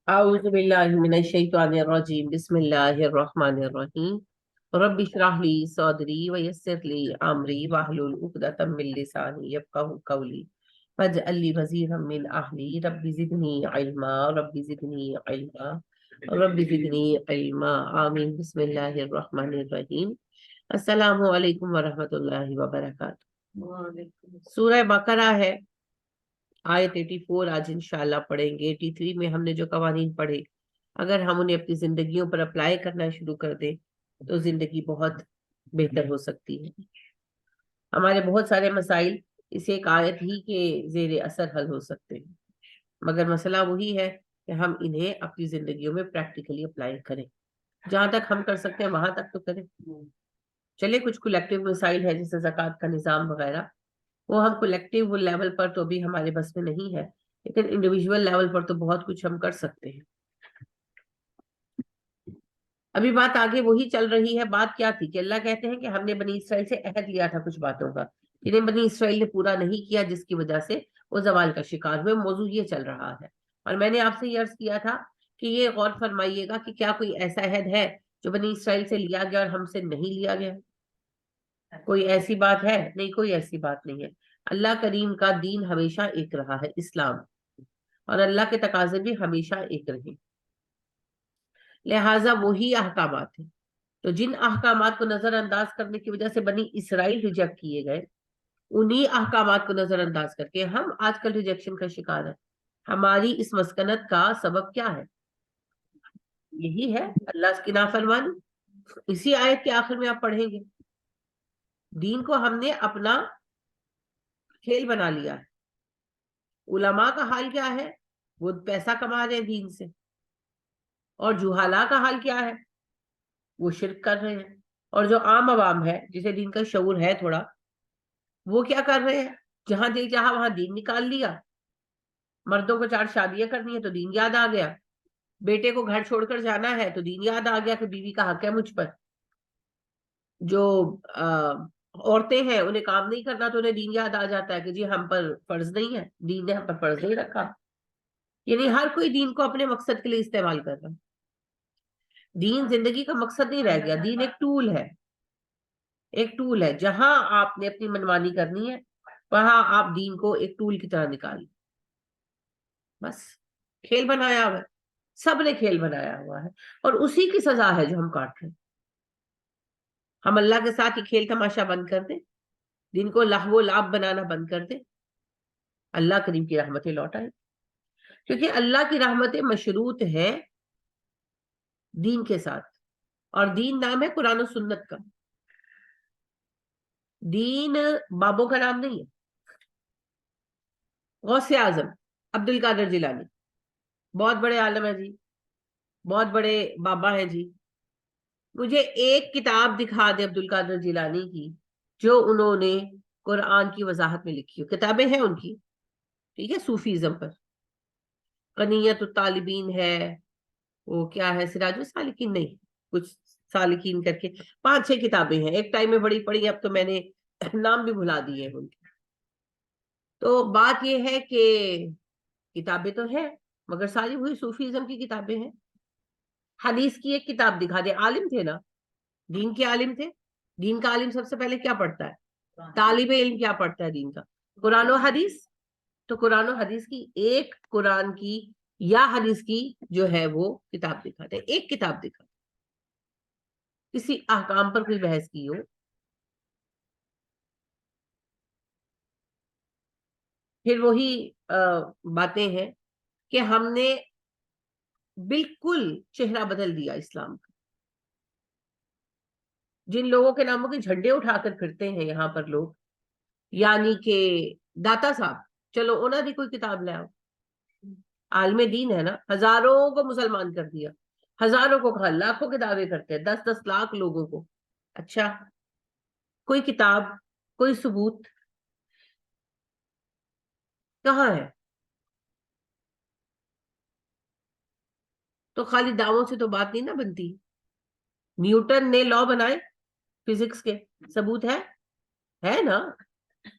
أعوذ بالله من الشيطان الرجيم بسم الله الرحمن الرحيم رب اشرح لي صدري ويسر لي أمري واحلل عقدة من لساني يفقهوا قولي واجعل لي وزيرا من أهلي رب زدني علما رب زدني علما رب زدني علما آمين بسم الله الرحمن الرحيم السلام علیکم ورحمۃ اللہ وبرکاتہ۔ سورہ بقرہ ہے، آیت 84 آج انشاءاللہ پڑھیں گے۔ 83 میں ہم نے جو قوانین پڑھے اگر ہم انہیں اپنی زندگیوں پر اپلائی کرنا شروع کر دیں تو زندگی بہت بہتر ہو سکتی ہے۔ ہمارے بہت سارے مسائل اس ایک آیت ہی کے زیر اثر حل ہو سکتے ہیں، مگر مسئلہ وہی ہے کہ ہم انہیں اپنی زندگیوں میں پریکٹیکلی اپلائی کریں، جہاں تک ہم کر سکتے ہیں وہاں تک تو کریں۔ چلے کچھ کولیکٹیو مسائل ہے جیسے زکوٰۃ کا نظام وغیرہ، وہ ہم کولیکٹیو لیول پر تو بھی ہمارے بس میں نہیں ہے، لیکن انڈیویجول لیول پر تو بہت کچھ ہم کر سکتے ہیں۔ ابھی بات آگے وہی چل رہی ہے۔ بات کیا تھی کہ اللہ کہتے ہیں کہ ہم نے بنی اسرائیل سے عہد لیا تھا کچھ باتوں کا، جنہیں بنی اسرائیل نے پورا نہیں کیا، جس کی وجہ سے وہ زوال کا شکار ہوئے۔ موضوع یہ چل رہا ہے، اور میں نے آپ سے یہ عرض کیا تھا کہ یہ غور فرمائیے گا کہ کیا کوئی ایسا عہد ہے جو بنی اسرائیل سے لیا گیا اور ہم سے نہیں لیا گیا؟ کوئی ایسی بات ہے؟ نہیں، کوئی ایسی بات نہیں ہے۔ اللہ کریم کا دین ہمیشہ ایک رہا ہے، اسلام، اور اللہ کے تقاضے بھی ہمیشہ ایک رہے، لہٰذا وہی احکامات ہیں۔ تو جن احکامات کو نظر انداز کرنے کی وجہ سے بنی اسرائیل ریجیکٹ کیے گئے، انہی احکامات کو نظر انداز کر کے ہم آج کل ریجیکشن کا شکار ہیں۔ ہماری اس مسکنت کا سبب کیا ہے؟ یہی ہے اللہ کی نافرمانی۔ اسی آیت کے آخر میں آپ پڑھیں گے، دین کو ہم نے اپنا کھیل بنا لیا ہے۔ علماء کا حال کیا ہے؟ وہ پیسہ کما رہے ہیں دین سے، اور جہالا کا حال کیا ہے؟ وہ شرک کر رہے ہیں۔ اور جو عام عوام ہے جسے دین کا شعور ہے تھوڑا، وہ کیا کر رہے ہیں؟ جہاں دل چاہا وہاں دین نکال لیا۔ مردوں کو 4 شادیاں کرنی ہے تو دین یاد آ گیا، بیٹے کو گھر چھوڑ کر جانا ہے تو دین یاد آ گیا کہ بیوی کا حق ہے مجھ پر۔ جو عورتیں ہیں انہیں کام نہیں کرنا تو انہیں دین یاد آ جاتا ہے کہ جی ہم پر فرض نہیں ہے، دین نے ہم پر فرض نہیں رکھا۔ یعنی ہر کوئی دین کو اپنے مقصد کے لیے استعمال کر رہا ہے۔ دین زندگی کا مقصد نہیں رہ گیا، دین ایک ٹول ہے، ایک ٹول ہے۔ جہاں آپ نے اپنی منمانی کرنی ہے وہاں آپ دین کو ایک ٹول کی طرح نکالیں، بس کھیل بنایا ہوا ہے، سب نے کھیل بنایا ہوا ہے، اور اسی کی سزا ہے جو ہم کاٹ رہے ہیں۔ ہم اللہ کے ساتھ یہ کھیل تماشا بند کر دیں، دین کو لہو و لعب بنانا بند کر دیں، اللہ کریم کی رحمتیں لوٹائیں، کیونکہ اللہ کی رحمتیں مشروط ہیں دین کے ساتھ، اور دین نام ہے قرآن و سنت کا، دین بابوں کا نام نہیں ہے۔ غوث اعظم عبد القادر جیلانی بہت بڑے عالم ہیں جی، بہت بڑے بابا ہیں جی، مجھے ایک کتاب دکھا دے عبد القادر جیلانی کی جو انہوں نے قرآن کی وضاحت میں لکھی ہو۔ کتابیں ہیں ان کی، ٹھیک ہے، صوفیزم پر، قنیت الطالبین ہے، وہ کیا ہے، سراج السالکین نہیں، کچھ سالکین کر کے 5-6 کتابیں ہیں، ایک ٹائم میں بڑی پڑھی، اب تو میں نے نام بھی بھلا دیے ہیں ان کے۔ تو بات یہ ہے کہ کتابیں تو ہیں مگر ساری وہی صوفیزم کی کتابیں ہیں۔ حدیث کی ایک کتاب دکھا دے، عالم تھے نا، دین کے عالم تھے۔ دین کا عالم سب سے پہلے کیا پڑھتا ہے؟ طالب علم کیا پڑھتا ہے دین کا؟ قرآن و حدیث۔ تو قرآن و حدیث کی ایک، قرآن کی یا حدیث کی جو ہے وہ کتاب دکھا دے، ایک کتاب دکھا دے، کسی احکام پر کوئی بحث کی ہو۔ پھر وہی باتیں ہیں کہ ہم نے بالکل چہرہ بدل دیا اسلام کا۔ جن لوگوں کے ناموں کے جھنڈے اٹھا کر پھرتے ہیں یہاں پر لوگ، یعنی کہ داتا صاحب، چلو انہوں نے کوئی کتاب لے آؤ، عالم دین ہے نا، ہزاروں کو مسلمان کر دیا، ہزاروں کو کہا، لاکھوں کے دعوے کرتے ہیں، 10-10 لاکھ لوگوں کو۔ اچھا، کوئی کتاب، کوئی ثبوت کہاں ہے؟ تو خالی دعووں سے تو بات نہیں نہ بنتی۔ نیوٹن نے لا بنائے فزکس کے، ثبوت ہے نا؟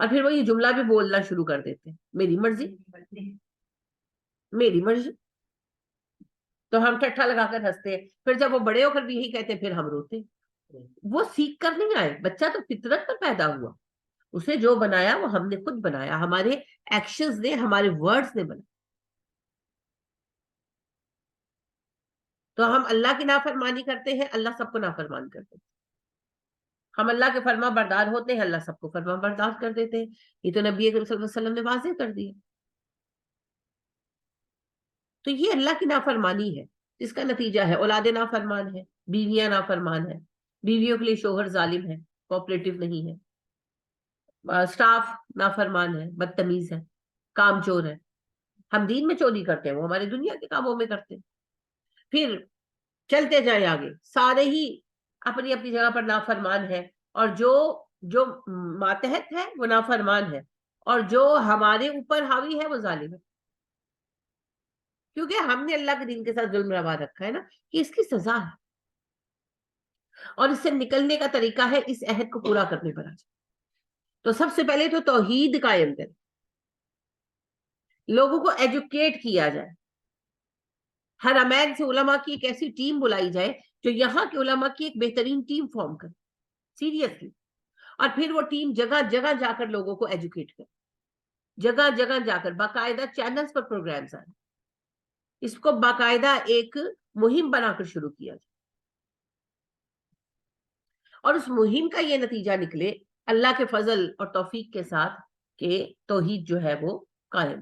اور پھر وہ یہ جملہ بھی بولنا شروع کر دیتے ہیں، میری مرضی میری مرضی. تو ہم ٹھٹھا لگا کر ہنستے ہیں. پھر جب وہ بڑے ہو کر بھی یہی کہتے ہیں پھر ہم روتے ہیں. وہ سیکھ کر نہیں آئے، بچہ تو فطرت پر پیدا ہوا، اسے جو بنایا وہ ہم نے خود بنایا، ہمارے ایکشنز نے، ہمارے ورڈز نے بنایا. تو ہم اللہ کی نافرمانی کرتے ہیں، اللہ سب کو نافرمان کرتے ہیں. ہم اللہ کے فرما بردار ہوتے ہیں، اللہ سب کو فرما بردار کر دیتے ہیں. یہ تو نبی اکرم صلی اللہ علیہ وسلم نے واضح کر دیا. تو یہ اللہ کی نافرمانی ہے، اس کا نتیجہ ہے اولاد نافرمان ہے، بیویاں نافرمان ہے، بیویوں کے لیے شوہر ظالم ہے، کوآپریٹو نہیں ہے، سٹاف نافرمان ہے، بدتمیز ہے، کام چور ہے. ہم دین میں چوری کرتے ہیں، وہ ہمارے دنیا کے کاموں میں کرتے ہیں. پھر چلتے جائیں آگے، سارے ہی اپنی اپنی جگہ پر نافرمان ہے، اور جو جو ماتحت ہے وہ نافرمان ہے، اور جو ہمارے اوپر حاوی ہے وہ ظالم ہے. کیونکہ ہم نے اللہ کے دین کے ساتھ ظلم روا رکھا ہے نا، کہ اس کی سزا ہے، اور اس سے نکلنے کا طریقہ ہے اس عہد کو پورا کرنے پر آ جائے. تو سب سے پہلے تو توحید قائم کریں، لوگوں کو ایجوکیٹ کیا جائے. حرمین سے علماء کی ایک ایسی ٹیم بلائی جائے جو یہاں کے علماء کی ایک بہترین ٹیم فارم کرے، سیریسلی. اور پھر وہ ٹیم جگہ جگہ جا کر لوگوں کو ایجوکیٹ کرے، جگہ جگہ جا کر باقاعدہ چینلز پر پروگرامز آئے، اس کو باقاعدہ ایک مہم بنا کر شروع کیا جائے، اور اس مہم کا یہ نتیجہ نکلے اللہ کے فضل اور توفیق کے ساتھ کہ توحید جو ہے وہ قائم.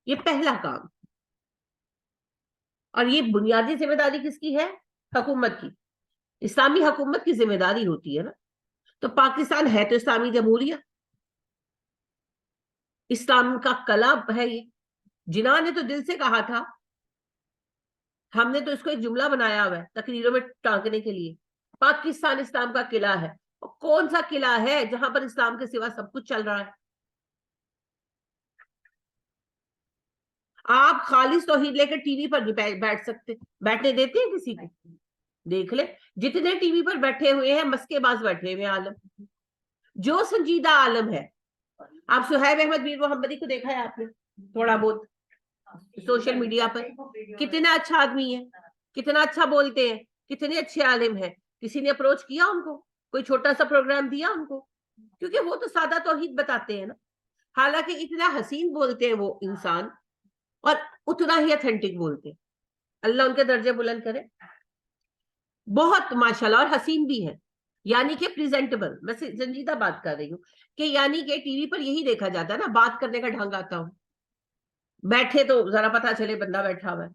یہ پہلا کام. اور یہ بنیادی ذمہ داری کس کی ہے؟ حکومت کی. اسلامی حکومت کی ذمہ داری ہوتی ہے نا. تو پاکستان ہے تو اسلامی جمہوریہ، اسلام کا کلب ہے یہ. جناح نے تو دل سے کہا تھا، ہم نے تو اس کو ایک جملہ بنایا ہوا ہے تقریروں میں ٹانکنے کے لیے، پاکستان اسلام کا قلعہ ہے. کون سا قلعہ ہے جہاں پر اسلام کے سوا سب کچھ چل رہا ہے؟ آپ خالص توحید لے کر ٹی وی پر نہیں بیٹھ سکتے، بیٹھنے دیتے ہیں کسی کو؟ دیکھ لیں جتنے ٹی وی پر بیٹھے ہوئے ہیں مسکے باز بیٹھے ہوئے عالم، جو سنجیدہ عالم ہے. آپ صہیب احمد میر محمدی کو دیکھا ہے آپ نے تھوڑا بہت سوشل میڈیا پر؟ کتنا اچھا آدمی ہے، کتنا اچھا بولتے ہیں، کتنے اچھے عالم ہیں. کسی نے اپروچ کیا ان کو؟ کوئی چھوٹا سا پروگرام دیا ان کو؟ کیونکہ وہ تو سادہ توحید بتاتے ہیں نا. حالانکہ اتنا حسین بولتے ہیں وہ انسان، اور اتنا ہی اتھینٹک بولتے ہیں. اللہ ان کے درجے بلند کرے. بہت ماشاءاللہ، اور حسین بھی ہے، یعنی کہ پریزنٹیبل. میں سنجیدہ بات کر رہی ہوں کہ یعنی کہ ٹی وی پر یہی دیکھا جاتا ہے نا، بات کرنے کا ڈھنگ آتا ہوں، بیٹھے تو ذرا پتا چلے بندہ بیٹھا ہوا ہے.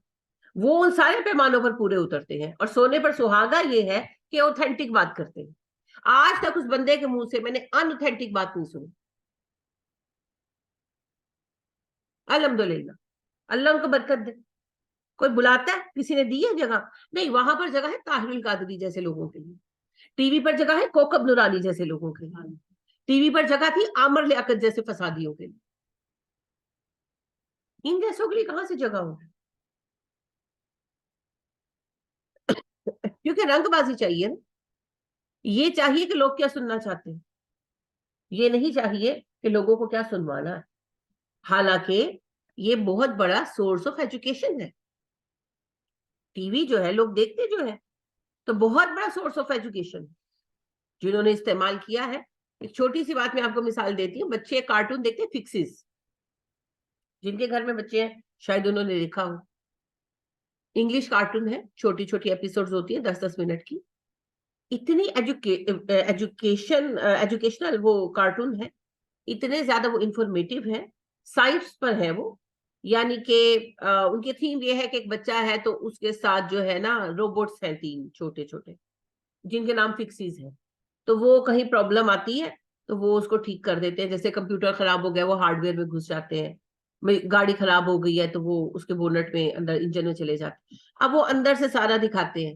وہ ان سارے پیمانوں پر پورے اترتے ہیں، اور سونے پر سہاگا یہ ہے کہ اوتھینٹک بات کرتے ہیں. آج تک اس بندے کے منہ سے میں نے ان اوتھینٹک بات نہیں سنی. الحمدللہ، اللہ ان کو برکت دے. کوئی بلاتا ہے، کسی نے دی ہے جگہ؟ نہیں. وہاں پر جگہ ہے طاہر القادری جیسے لوگوں کے لیے، ٹی وی پر جگہ ہے کوکب نورانی جیسے لوگوں کے لیے، ٹی وی پر جگہ تھی عامر لیاقت جیسے فسادیوں کے لیے. ان جیسوں کے لیے کہاں سے جگہ ہو؟ کیونکہ رنگ بازی چاہیے نا. یہ چاہیے کہ لوگ کیا سننا چاہتے ہیں، یہ نہیں چاہیے کہ لوگوں کو کیا سنوانا ہے. حالانکہ یہ بہت بڑا سورس آف ایجوکیشن ہے. ٹی وی جو ہے لوگ دیکھتے جو ہے، تو بہت بڑا سورس آف ایجوکیشن جنہوں نے استعمال کیا ہے. ایک چھوٹی سی بات میں آپ کو مثال دیتی ہوں. بچے کارٹون دیکھتے ہیں فکسز، جن کے گھر میں بچے ہیں شاید انہوں نے دیکھا ہو. انگلش کارٹون ہے، چھوٹی چھوٹی ایپیسوڈز ہوتی ہیں 10-10 منٹ کی. اتنی ایجوکیشنل وہ کارٹون ہے، اتنے زیادہ وہ انفارمیٹیو ہے، سائنس پر ہے وہ. یعنی کہ ان کی تھیم یہ ہے کہ ایک بچہ ہے تو اس کے ساتھ جو ہے نا روبوٹس ہیں 3 چھوٹے چھوٹے، جن کے نام فکسیز ہیں. تو وہ کہیں پرابلم آتی ہے تو وہ اس کو ٹھیک کر دیتے ہیں. جیسے کمپیوٹر خراب ہو گیا، وہ ہارڈ ویئر میں گھس جاتے ہیں. گاڑی خراب ہو گئی ہے تو وہ اس کے بونٹ میں اندر انجن میں چلے جاتے ہیں. اب وہ اندر سے سارا دکھاتے ہیں،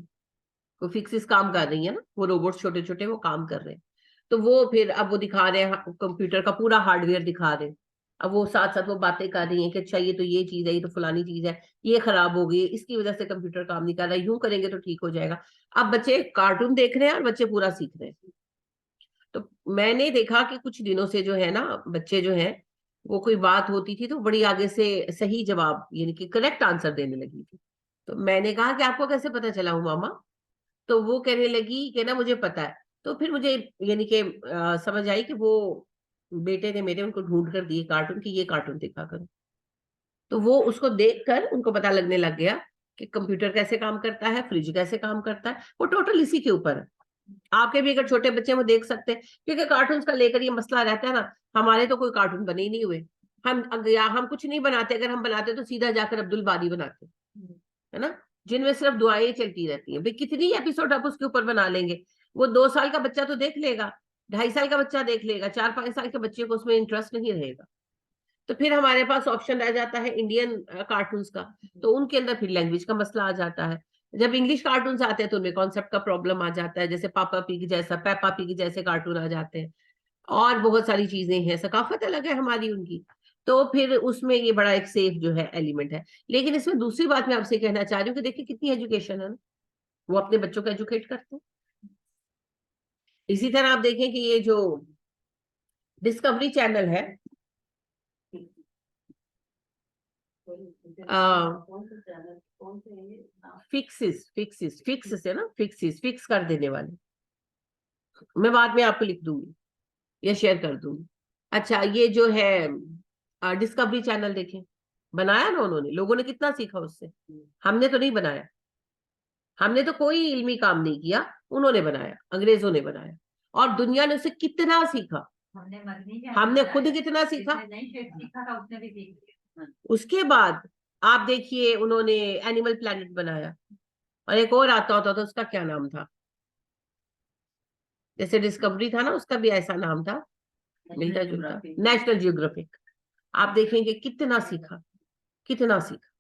وہ فکسز کام کر رہی ہیں نا، وہ روبوٹس چھوٹے چھوٹے وہ کام کر رہے ہیں. تو وہ پھر اب وہ دکھا رہے ہیں کمپیوٹر کا پورا ہارڈ ویئر دکھا رہے ہیں. اب وہ ساتھ ساتھ وہ باتیں کر رہی ہیں کہ اچھا یہ تو یہ چیز ہے، یہ تو فلانی چیز ہے، یہ خراب ہو گئی، اس کی وجہ سے کمپیوٹر کام نہیں کر رہا، یوں کریں گے تو ٹھیک ہو جائے گا. اب بچے کارٹون دیکھ رہے ہیں اور بچے پورا سیکھ رہے ہیں. تو میں نے دیکھا کہ کچھ دنوں سے جو ہے نا بچے جو ہیں وہ کوئی بات ہوتی تھی تو بڑی آگے سے صحیح جواب یعنی کہ کریکٹ آنسر دینے لگی تھی. تو میں نے کہا کہ آپ کو کیسے پتا چلا ہوں ماما؟ تو وہ کہنے لگی کہ نا مجھے پتا ہے. تو پھر مجھے یعنی کہ سمجھ آئی کہ وہ بیٹے نے میرے ان کو ڈھونڈ کر دیے کارٹون کہ یہ کارٹون دکھا کرو. تو وہ اس کو دیکھ کر ان کو پتا لگنے لگ گیا کہ کمپیوٹر کیسے کام کرتا ہے, فریج کیسے کام کرتا ہے. وہ ٹوٹل اسی کے اوپر ہے. آپ کے بھی اگر چھوٹے بچے وہ دیکھ سکتے ہیں, کیونکہ کارٹونز کا لے کر یہ مسئلہ رہتا ہے نا. ہمارے تو کوئی کارٹون بنے ہی نہیں ہوئے. ہم کچھ نہیں بناتے, اگر ہم بناتے تو سیدھا جا کر عبد الباری بناتے ہے نا, جن میں صرف دعائیں چلتی رہتی ہیں. بھئی کتنی ایپیسوڈ آپ اس کے اوپر بنا لیں گے. وہ 2 سال کا بچہ تو دیکھ لے گا, 2.5 سال کا بچہ دیکھ لے گا, 4-5 سال کے بچے کو اس میں انٹرسٹ نہیں رہے گا. تو پھر ہمارے پاس آپشن رہ جاتا ہے انڈین کارٹونز کا, تو ان کے اندر پھر لینگویج کا مسئلہ آ جاتا ہے. جب انگلش کارٹونز آتے ہیں تو ان میں کانسیپٹ کا پرابلم آ جاتا ہے, جیسے پاپا پگ جیسا, پیپا پگ جیسے کارٹون آ جاتے ہیں, اور بہت ساری چیزیں ہیں. ثقافت الگ ہے ہماری ان کی, تو پھر اس میں یہ بڑا ایک سیف جو ہے ایلیمنٹ ہے. لیکن اس میں دوسری بات میں آپ سے کہنا چاہ رہی ہوں کہ دیکھیں کتنی ایجوکیشن ہے نا, وہ اپنے بچوں کو ایجوکیٹ کرتے ہیں. اسی طرح آپ دیکھیں کہ یہ جو ڈسکوری چینل ہے, فکس ہے نا, فکس کر دینے والے, میں بعد میں آپ کو لکھ دوں گی یا شیئر کر دوں گی. اچھا یہ جو ہے ڈسکوری چینل دیکھیں, بنایا نا انہوں نے, لوگوں نے کتنا سیکھا اس سے. ہم نے تو نہیں بنایا, ہم نے تو کوئی علمی کام نہیں کیا, انہوں نے بنایا, انگریزوں نے بنایا, اور دنیا نے اسے کتنا سیکھا. ہم نے خود کتنا سیکھا. اس کے بعد آپ دیکھیے انہوں نے اینیمل پلانٹ بنایا, اور ایک اور آتا ہوتا تو اس کا کیا نام تھا, جیسے ڈسکوری تھا نا اس کا بھی ایسا نام تھا, ملتا جلتا, نیشنل جیوگرافک. آپ دیکھیں کہ کتنا سیکھا, کتنا سیکھا,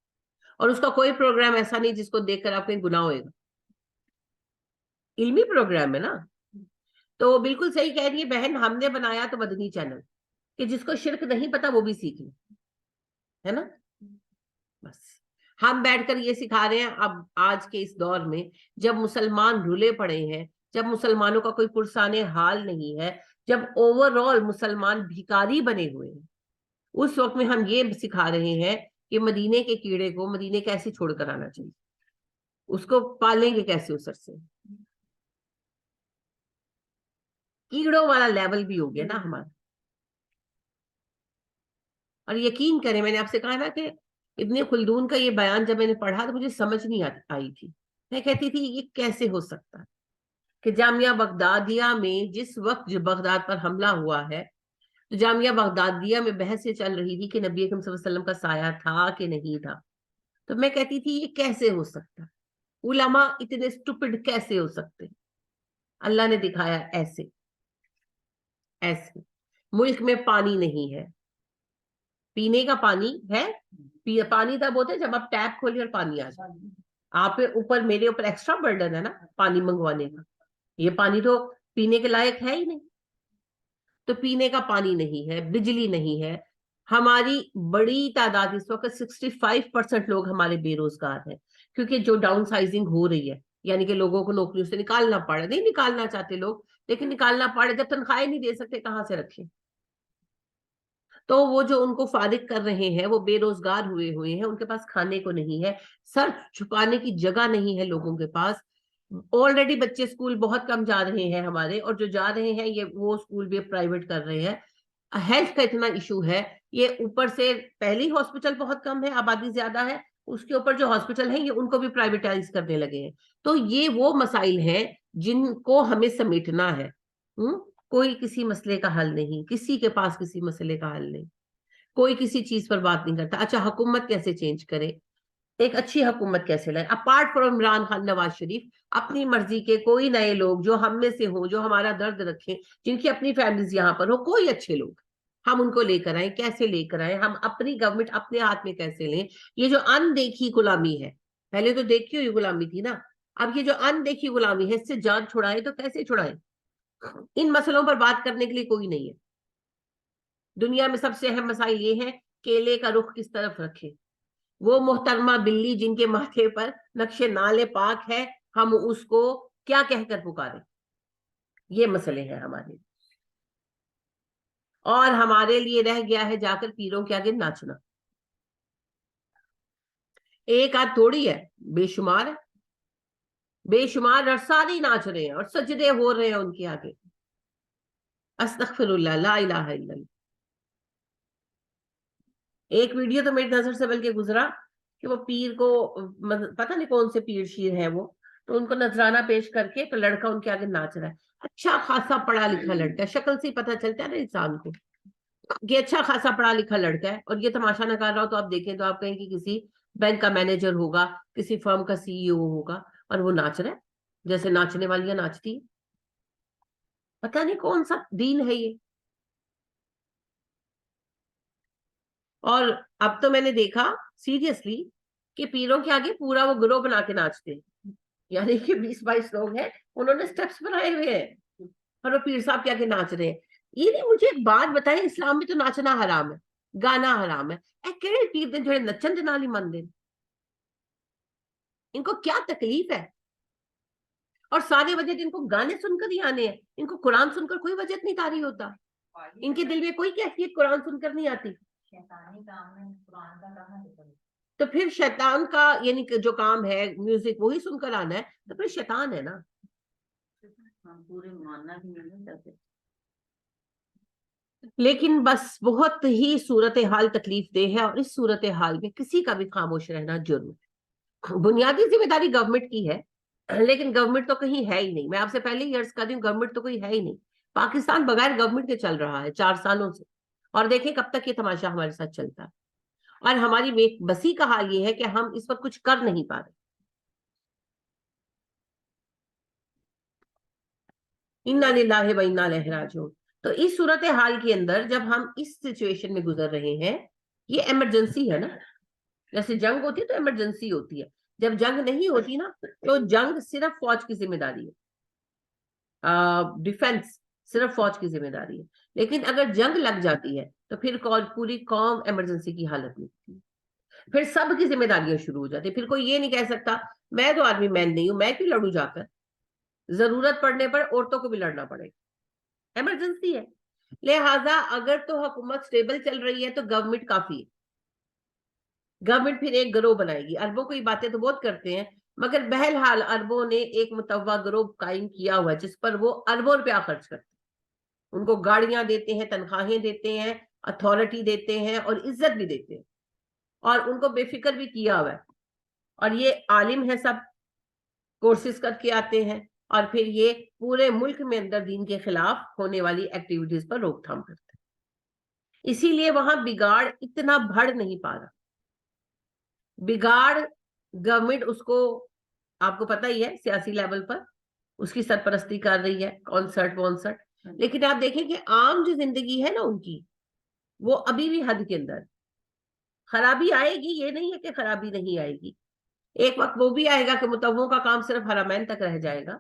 اور اس کا کوئی پروگرام ایسا نہیں جس کو دیکھ کر آپ کو گناہ ہوئے گا. علمی پروگرام ہے نا. تو بالکل صحیح کہہ رہی ہے بہن, ہم نے بنایا تو مدنی چینل کہ جس کو شرک نہیں پتا وہ بھی سیکھ لے, ہے نا. بس ہم بیٹھ کر یہ سکھا رہے ہیں. اب آج کے اس دور میں جب مسلمان رلے پڑے ہیں, جب مسلمانوں کا کوئی پرسان حال نہیں ہے, جب اوور آل مسلمان بھیکاری بنے ہوئے ہیں, اس وقت میں ہم یہ سکھا رہے ہیں کہ مدینے کے کیڑے کو مدینے کیسے چھوڑ کر آنا چاہیے, اس کو پالیں گے کیسے اسر سے. کیڑوں والا لیول بھی ہو گیا نا ہمارا. اور یقین کریں, میں نے آپ سے کہا نا کہ ابن خلدون کا یہ بیان جب میں نے پڑھا تو مجھے سمجھ نہیں آئی تھی. میں کہتی تھی یہ کیسے ہو سکتا ہے کہ جامعہ بغدادیہ میں جس وقت جو بغداد پر حملہ ہوا ہے تو جامعہ بغدادیہ میں بحث یہ چل رہی تھی کہ نبی اکرم صلی اللہ علیہ وسلم کا سایہ تھا کہ نہیں تھا. تو میں کہتی تھی یہ کیسے ہو سکتا, علماء اتنے اسٹوپڈ کیسے ہو سکتے. اللہ نے دکھایا ایسے ایسے. ملک میں پانی نہیں ہے, پینے کا پانی ہے, پانی تب ہوتا ہے جب آپ ٹیپ کھولیں اور پانی آ جائے. آپ اوپر میرے اوپر ایکسٹرا برڈن ہے نا پانی منگوانے کا, یہ پانی تو پینے کے لائق ہے ہی نہیں. تو پینے کا پانی نہیں ہے, بجلی نہیں ہے. ہماری بڑی تعداد اس وقت 65% لوگ ہمارے بے روزگار ہیں, کیونکہ جو ڈاؤن سائزنگ ہو رہی ہے, یعنی کہ لوگوں کو نوکریوں سے نکالنا پڑے. نہیں نکالنا چاہتے لوگ, لیکن نکالنا پڑے, جب تنخواہیں نہیں دے سکتے کہاں سے رکھیں. تو وہ جو ان کو فارغ کر رہے ہیں وہ بے روزگار ہوئے ہیں, ان کے پاس کھانے کو نہیں ہے, سر چھپانے کی جگہ نہیں ہے لوگوں کے پاس. آلریڈی بچے اسکول بہت کم جا رہے ہیں ہمارے, اور جو جا رہے ہیں یہ وہ اسکول بھی پرائیویٹ کر رہے ہیں. ہیلتھ کا اتنا ایشو ہے, یہ اوپر سے پہلی ہاسپٹل بہت کم ہے, آبادی زیادہ ہے, اس کے اوپر جو ہاسپٹل ہیں یہ ان کو بھی پرائیویٹائز کرنے لگے ہیں. تو یہ وہ مسائل ہیں جن کو ہمیں سمیٹنا ہے. کوئی کسی مسئلے کا حل نہیں, کسی کے پاس کسی مسئلے کا حل نہیں, کوئی کسی چیز پر بات نہیں کرتا. اچھا حکومت کیسے چینج کرے, ایک اچھی حکومت کیسے لائے, اپارٹ فرام عمران خان, نواز شریف, اپنی مرضی کے کوئی نئے لوگ جو ہم میں سے ہوں, جو ہمارا درد رکھیں, جن کی اپنی فیملیز یہاں پر ہو, کوئی اچھے لوگ ہم ان کو لے کر آئیں. کیسے لے کر آئیں, ہم اپنی گورنمنٹ اپنے ہاتھ میں کیسے لیں. یہ جو اندیکھی غلامی ہے, پہلے تو دیکھی ہوئی غلامی تھی نا, اب یہ جو اندیکھی غلامی ہے اس سے جان چھڑائیں تو کیسے چھڑائیں. ان مسئلوں پر بات کرنے کے لیے کوئی نہیں ہے. دنیا میں سب سے اہم مسائل یہ ہے کیلے کا رخ کس طرف رکھے. وہ محترمہ بلی جن کے ماتھے پر نقش نال پاک ہے, ہم اس کو کیا کہہ کر پکارے. یہ مسئلے ہیں ہمارے. اور ہمارے لیے رہ گیا ہے جا کر پیروں کے آگے ناچنا. ایک آدھ تھوڑی ہے، بے شمار ہے، بے شمار، اور سارے ناچ رہے ہیں اور سجدے ہو رہے ہیں ان کے آگے. استغفر اللہ، لا الہ الا اللہ. ایک ویڈیو تو میری نظر سے بلکہ گزرا کہ وہ پیر کو، پتہ نہیں کون سے پیر شیر ہے وہ، تو ان کو نذرانہ پیش کر کے تو لڑکا ان کے آگے ناچ رہا ہے. اچھا خاصا پڑھا لکھا لڑکا ہے، شکل سے ہی پتہ چلتا ہے نا انسان کو کہ اچھا خاصا پڑھا لکھا لڑکا ہے، اور یہ تماشا نہ کر رہا ہو تو آپ دیکھیں تو آپ کہیں کہ کسی بینک کا مینیجر ہوگا، کسی فرم کا سی ای او ہوگا، اور وہ ناچ رہا ہے جیسے ناچنے والیاں ناچتی. پتہ نہیں کون سا دین ہے یہ. اور اب تو میں نے دیکھا سیریسلی کہ پیروں کے آگے پورا وہ گروہ بنا کے ناچتے ہیں، یعنی کہ 20-22 لوگ ہیں، انہوں نے سٹیپس بنائے ہوئے ہیں اور وہ پیر صاحب کے آگے ناچ رہے ہیں. یہ نہیں، مجھے ایک بات بتائیں، اسلام میں تو ناچنا حرام ہے، گانا حرام ہے، کہڑے پیر دے جڑے نچن دے نال ہی من دے، ان کو کیا تکلیف ہے؟ اور سارے وجہ ان کو گانے سن کر ہی آنے ہیں، ان کو قرآن سن کر کوئی وجہ نہیں طاری ہوتا، ان کے دل میں کوئی کیفیت قرآن سن کر نہیں آتی. تو پھر شیطان کا یعنی کہ جو کام ہے میوزک وہی سن کر آنا ہے، تو پھر شیطان ہے نا. لیکن بس بہت ہی صورتحال تکلیف دہ ہے، اور اس صورتحال میں کسی کا بھی خاموش رہنا جرم ہے. بنیادی ذمہ داری گورنمنٹ کی ہے، لیکن گورنمنٹ تو کہیں ہے ہی نہیں. میں آپ سے پہلے ہی عرض کر رہی ہوں، گورنمنٹ تو کوئی ہے ہی نہیں. پاکستان بغیر گورنمنٹ کے چل رہا ہے 4 سالوں سے، اور دیکھیں کب تک یہ تماشا ہمارے ساتھ چلتا ہے. اور ہماری بسی کا حال یہ ہے کہ ہم اس وقت کچھ کر نہیں پا رہے. انا للہ و انا الیہ راجعون. تو اس صورتحال کے اندر جب ہم اس سچویشن میں گزر رہے ہیں، یہ ایمرجنسی ہے نا. جیسے جنگ ہوتی ہے تو ایمرجنسی ہوتی ہے، جب جنگ نہیں ہوتی نا تو جنگ صرف فوج کی ذمہ داری ہے، ڈیفنس صرف فوج کی ذمہ داری ہے. لیکن اگر جنگ لگ جاتی ہے تو پھر پوری قوم ایمرجنسی کی حالت میں ہوتی ہے، پھر سب کی ذمہ داریاں شروع ہو جاتی. پھر کوئی یہ نہیں کہہ سکتا میں تو آرمی مین نہیں ہوں، میں کیوں لڑوں جا کر. ضرورت پڑنے پر عورتوں کو بھی لڑنا پڑے گا، ایمرجنسی ہے. لہذا اگر تو حکومت سٹیبل چل رہی ہے تو گورنمنٹ کافی ہے. گورنمنٹ پھر ایک گروہ بنائے گی. عربوں کو یہ باتیں تو بہت کرتے ہیں، مگر بہرحال عربوں نے ایک متوع گروہ قائم کیا ہوا ہے جس پر وہ اربوں روپیہ خرچ کرتے ہیں. ان کو گاڑیاں دیتے ہیں، تنخواہیں دیتے ہیں، اتھارٹی دیتے ہیں اور عزت بھی دیتے ہیں، اور ان کو بے فکر بھی کیا ہوا ہے. اور یہ عالم ہے، سب کورسز کر کے آتے ہیں، اور پھر یہ پورے ملک میں اندر دین کے خلاف ہونے والی ایکٹیویٹیز پر روک تھام کرتے ہیں. اسی لیے وہاں بگاڑ اتنا بڑھ نہیں پا رہا. بگاڑ گورنمنٹ اس کو، آپ کو پتہ ہی ہے، سیاسی لیول پر اس کی سرپرستی کر رہی ہے، کانسرٹ وانسرٹ. لیکن آپ دیکھیں کہ عام جو زندگی ہے نا ان کی، وہ ابھی بھی حد کے اندر. خرابی آئے گی، یہ نہیں ہے کہ خرابی نہیں آئے گی. ایک وقت وہ بھی آئے گا کہ متووں کا کام صرف حرمین تک رہ جائے گا.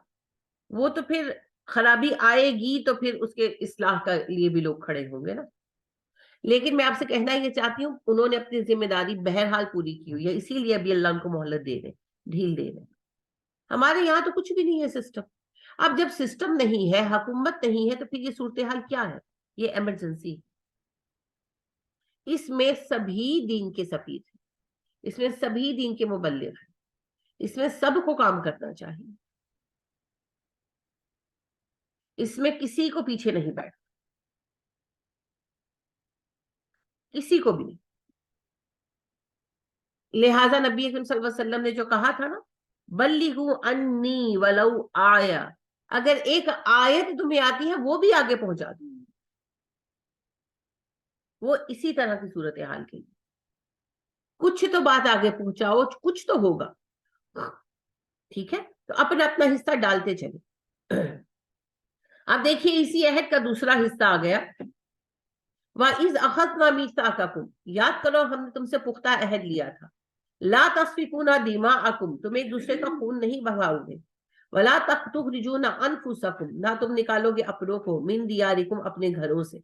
وہ تو پھر خرابی آئے گی تو پھر اس کے اصلاح کے لیے بھی لوگ کھڑے ہوں گے نا. لیکن میں آپ سے کہنا یہ چاہتی ہوں، انہوں نے اپنی ذمہ داری بہرحال پوری کی ہوئی ہے، اسی لیے ابھی اللہ ان کو مہلت دے رہے، ڈھیل دے رہے. ہمارے یہاں تو کچھ بھی نہیں ہے سسٹم. اب جب سسٹم نہیں ہے، حکومت نہیں ہے، تو پھر یہ صورتحال کیا ہے؟ یہ ایمرجنسی. اس میں سبھی دین کے سفیر ہیں، اس میں سبھی دین کے مبلغ ہیں، اس میں سب کو کام کرنا چاہیے، اس میں کسی کو پیچھے نہیں بیٹھ، کسی کو بھی نہیں. لہذا نبی اکرم صلی اللہ علیہ وسلم نے جو کہا تھا نا، بلغوا انی ولو آیا، اگر ایک آیت تمہیں آتی ہے وہ بھی آگے پہنچا دو. وہ اسی طرح کی صورتحال کے لیے کچھ تو بات آگے پہنچاؤ، کچھ تو ہوگا. ٹھیک ہے، تو اپنا اپنا حصہ ڈالتے چلے. اب دیکھیے اسی عہد کا دوسرا حصہ آ گیا، وَإِذْ أَخَذْنَا مِيثَاقَكُمْ، یاد کرو ہم نے تم سے پختہ عہد لیا تھا. لا تسفکون دماءکم، تم ایک دوسرے کا خون نہیں بہاؤ گے. ولا تخرجون انفسکم، نہ تم نکالو گے اپنوں کو، من دیارکم، اپنے گھروں سے.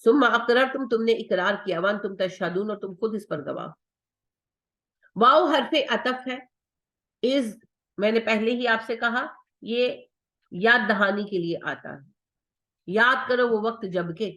ثم اقررتم، تم نے اقرار کیا، وانتم تشہدون، اور تم خود اس پر گواہ. واو حرف عطف ہے. از، میں نے پہلے ہی آپ سے کہا، یہ یاد دہانی کے لیے آتا ہے. یاد کرو وہ وقت جب کہ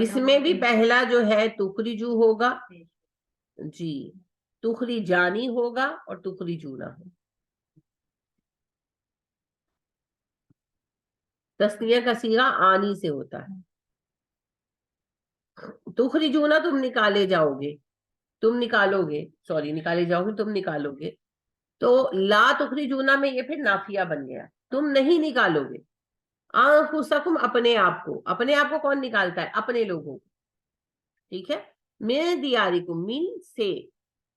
اس میں بھی پہلا جو ہے تخرجو ہوگا جی، تخرجانی ہوگا اور تخرجونا ہوگا. تسنیہ کا صیغہ آنی سے ہوتا ہے. تخرجونا تم نکالے جاؤ گے، تم نکالو گے، سوری نکالے جاؤ گے تم نکالو گے. تو لا تخرجونا میں یہ پھر نافیہ بن گیا، تم نہیں نکالو گے. انفسکم اپنے آپ کو، اپنے آپ کو کون نکالتا ہے؟ اپنے لوگوں کو. ٹھیک ہے. من دیارکم، من سے،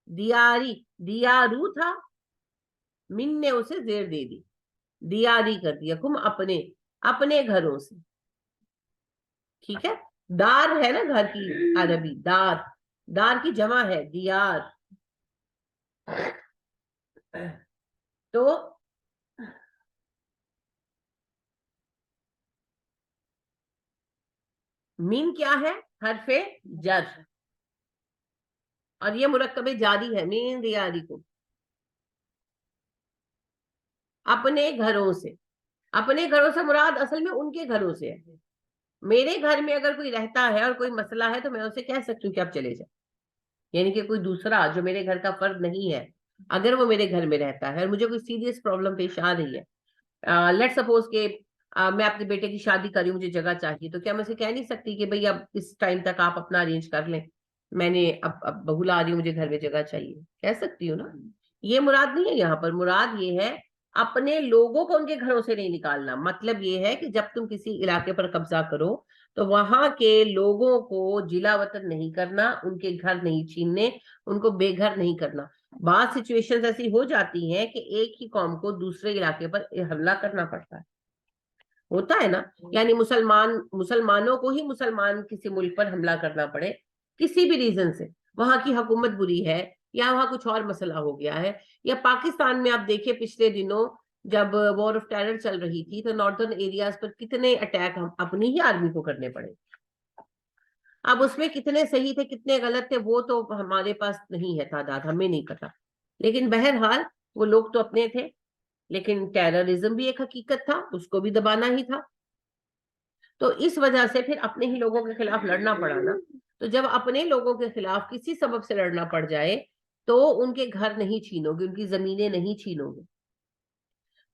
دیاری دیارو تھا، من نے اسے زیر دے دی، دیاری کر دیا، کم اپنے، اپنے گھروں سے. ٹھیک ہے. دار ہے نا گھر کی عربی، دار، دار کی جمع ہے دیار. تو من کیا ہے؟ حرف جر، اور یہ مرکب جاری ہے، من دیاری کو، اپنے گھروں سے. اپنے گھروں سے مراد اصل میں ان کے گھروں سے ہے. میرے گھر میں اگر کوئی رہتا ہے اور کوئی مسئلہ ہے تو میں اسے کہہ سکتی ہوں کہ آپ چلے جائیں. یعنی کہ کوئی دوسرا جو میرے گھر کا فرد نہیں ہے، اگر وہ میرے گھر میں رہتا ہے اور مجھے کوئی سیریس پرابلم پیش آ رہی ہے، لیٹ سپوز کہ میں اپنے بیٹے کی شادی کر رہی ہوں، مجھے جگہ چاہیے، تو کیا میں اسے کہہ نہیں سکتی کہ بھئی اب اس ٹائم تک آپ اپنا ارینج کر لیں، میں نے اب بہو لا رہی ہوں، مجھے گھر میں جگہ چاہیے. کہہ سکتی ہوں نا. یہ مراد نہیں ہے یہاں پر. مراد یہ ہے اپنے لوگوں کو ان کے گھروں سے نہیں نکالنا. مطلب یہ ہے کہ جب تم کسی علاقے پر قبضہ کرو تو وہاں کے لوگوں کو جلا وطن نہیں کرنا، ان کے گھر نہیں چھیننے، ان کو بے گھر نہیں کرنا. بعض سچویشن ایسی ہو جاتی ہیں کہ ایک ہی قوم کو دوسرے علاقے پر حملہ کرنا پڑتا ہے، ہوتا ہے نا. یعنی مسلمانوں کو ہی مسلمان کسی ملک پر حملہ کرنا پڑے کسی بھی ریزن سے، وہاں کی حکومت بری ہے یا وہاں کچھ اور مسئلہ ہو گیا ہے. یا پاکستان میں آپ دیکھیں پچھلے دنوں جب وار آف ٹیرر چل رہی تھی تو نارتھرن ایریاز پر کتنے اٹیک ہم اپنی ہی آرمی کو کرنے پڑے. اب اس میں کتنے صحیح تھے کتنے غلط تھے وہ تو ہمارے پاس نہیں ہے تعداد، ہمیں نہیں پتا. لیکن بہرحال وہ لوگ تو اپنے تھے. لیکن ٹیررزم بھی ایک حقیقت تھا، اس کو بھی دبانا ہی تھا. تو اس وجہ سے پھر اپنے ہی لوگوں کے خلاف لڑنا پڑا نا. تو جب اپنے لوگوں کے خلاف کسی سبب سے لڑنا پڑ جائے تو ان کے گھر نہیں چھینو گے، ان کی زمینیں نہیں چھینو گے.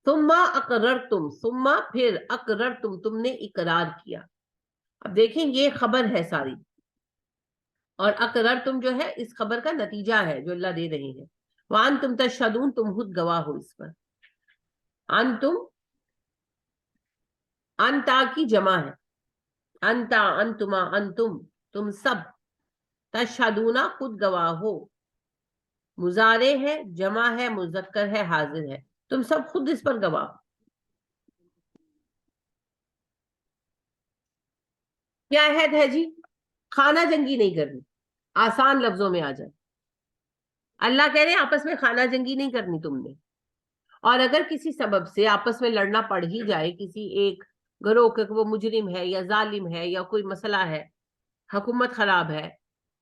ثم اقررتم، ثم پھر اقررتم تم نے اقرار کیا. اب دیکھیں یہ خبر ہے ساری، اور اقررتم جو ہے اس خبر کا نتیجہ ہے جو اللہ دے رہے ہیں. وانتم تشہدون، تم خود گواہ ہو اس پر. انتم، انتا کی جمع ہے، انتا، انتما، انتم، تم سب، تشہدون خود گواہ ہو، مضارع ہے، جمع ہے، مذکر ہے، حاضر ہے، تم سب خود اس پر گواہ. کیا عہد ہے جی؟ خانہ جنگی نہیں کرنی. آسان لفظوں میں آ جائے، اللہ کہہ رہے ہیں آپس میں خانہ جنگی نہیں کرنی تم نے. اور اگر کسی سبب سے آپس میں لڑنا پڑ ہی جائے، کسی ایک گروہ کے، وہ مجرم ہے یا ظالم ہے یا کوئی مسئلہ ہے، حکومت خراب ہے،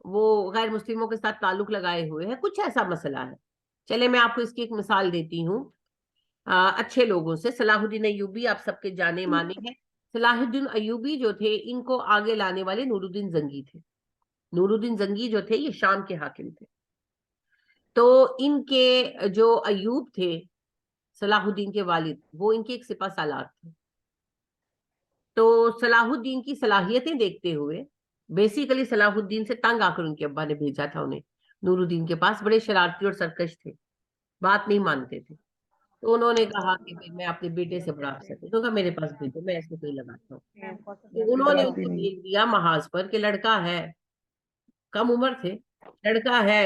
وہ غیر مسلموں کے ساتھ تعلق لگائے ہوئے ہے، کچھ ایسا مسئلہ ہے. چلے میں آپ کو اس کی ایک مثال دیتی ہوں. اچھے لوگوں سے، صلاح الدین ایوبی آپ سب کے جانے مانے ہیں. صلاح الدین ایوبی جو تھے ان کو آگے لانے والے نور الدین زنگی تھے. نور الدین زنگی جو تھے یہ شام کے حاکم تھے. تو ان کے جو ایوب تھے صلاح الدین کے والد، وہ ان کے ایک سپہ سالار تھے. تو صلاح الدین کی صلاحیتیں دیکھتے ہوئے بیسیکلی صلاح الدین سے تنگ آ کر ان کے ابا نے بھیجا تھا انہیں نور الدین کے پاس. بڑے شرارتی اور سرکش تھے، بات نہیں مانتے تھے. تو انہوں نے کہا کہ میں اپنے بیٹے سے بڑا افسر ہوں، تو کہا میرے پاس بھیجو، میں اس کو کوئی لگاتا ہوں. تو انہوں نے ان کو بھیج دیا محاذ پر کہ لڑکا ہے، کم عمر تھے، لڑکا ہے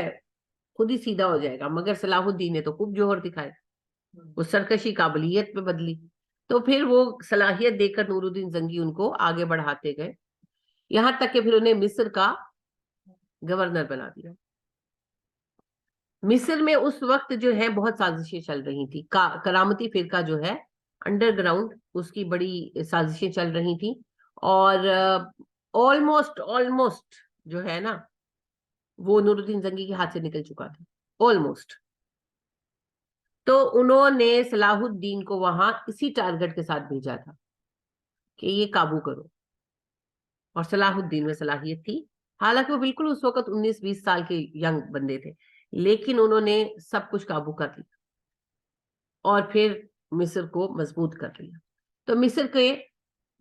خود ہی سیدھا ہو جائے گا. مگر صلاح الدین نے تو خوب جوہر دکھائے، وہ سرکشی قابلیت پہ بدلی. تو پھر وہ صلاحیت دے کر نور الدین زنگی ان کو آگے بڑھاتے گئے، یہاں تک کہ پھر انہیں مصر کا گورنر بنا دیا. مصر میں اس وقت جو ہے بہت سازشیں چل رہی تھی. کرامتی فرقہ جو ہے انڈر گراؤنڈ، اس کی بڑی سازشیں چل رہی تھی. اور آلموسٹ جو ہے نا وہ نور الدین زنگی کے ہاتھ سے نکل چکا تھا، آلموسٹ. تو انہوں نے صلاح الدین کو وہاں اسی ٹارگٹ کے ساتھ بھیجا تھا کہ یہ قابو کرو. اور صلاح الدین میں صلاحیت تھی، حالانکہ وہ بالکل اس وقت 19-20 سال کے ینگ بندے تھے، لیکن انہوں نے سب کچھ قابو کر لیا اور پھر مصر کو مضبوط کر لیا. تو مصر کے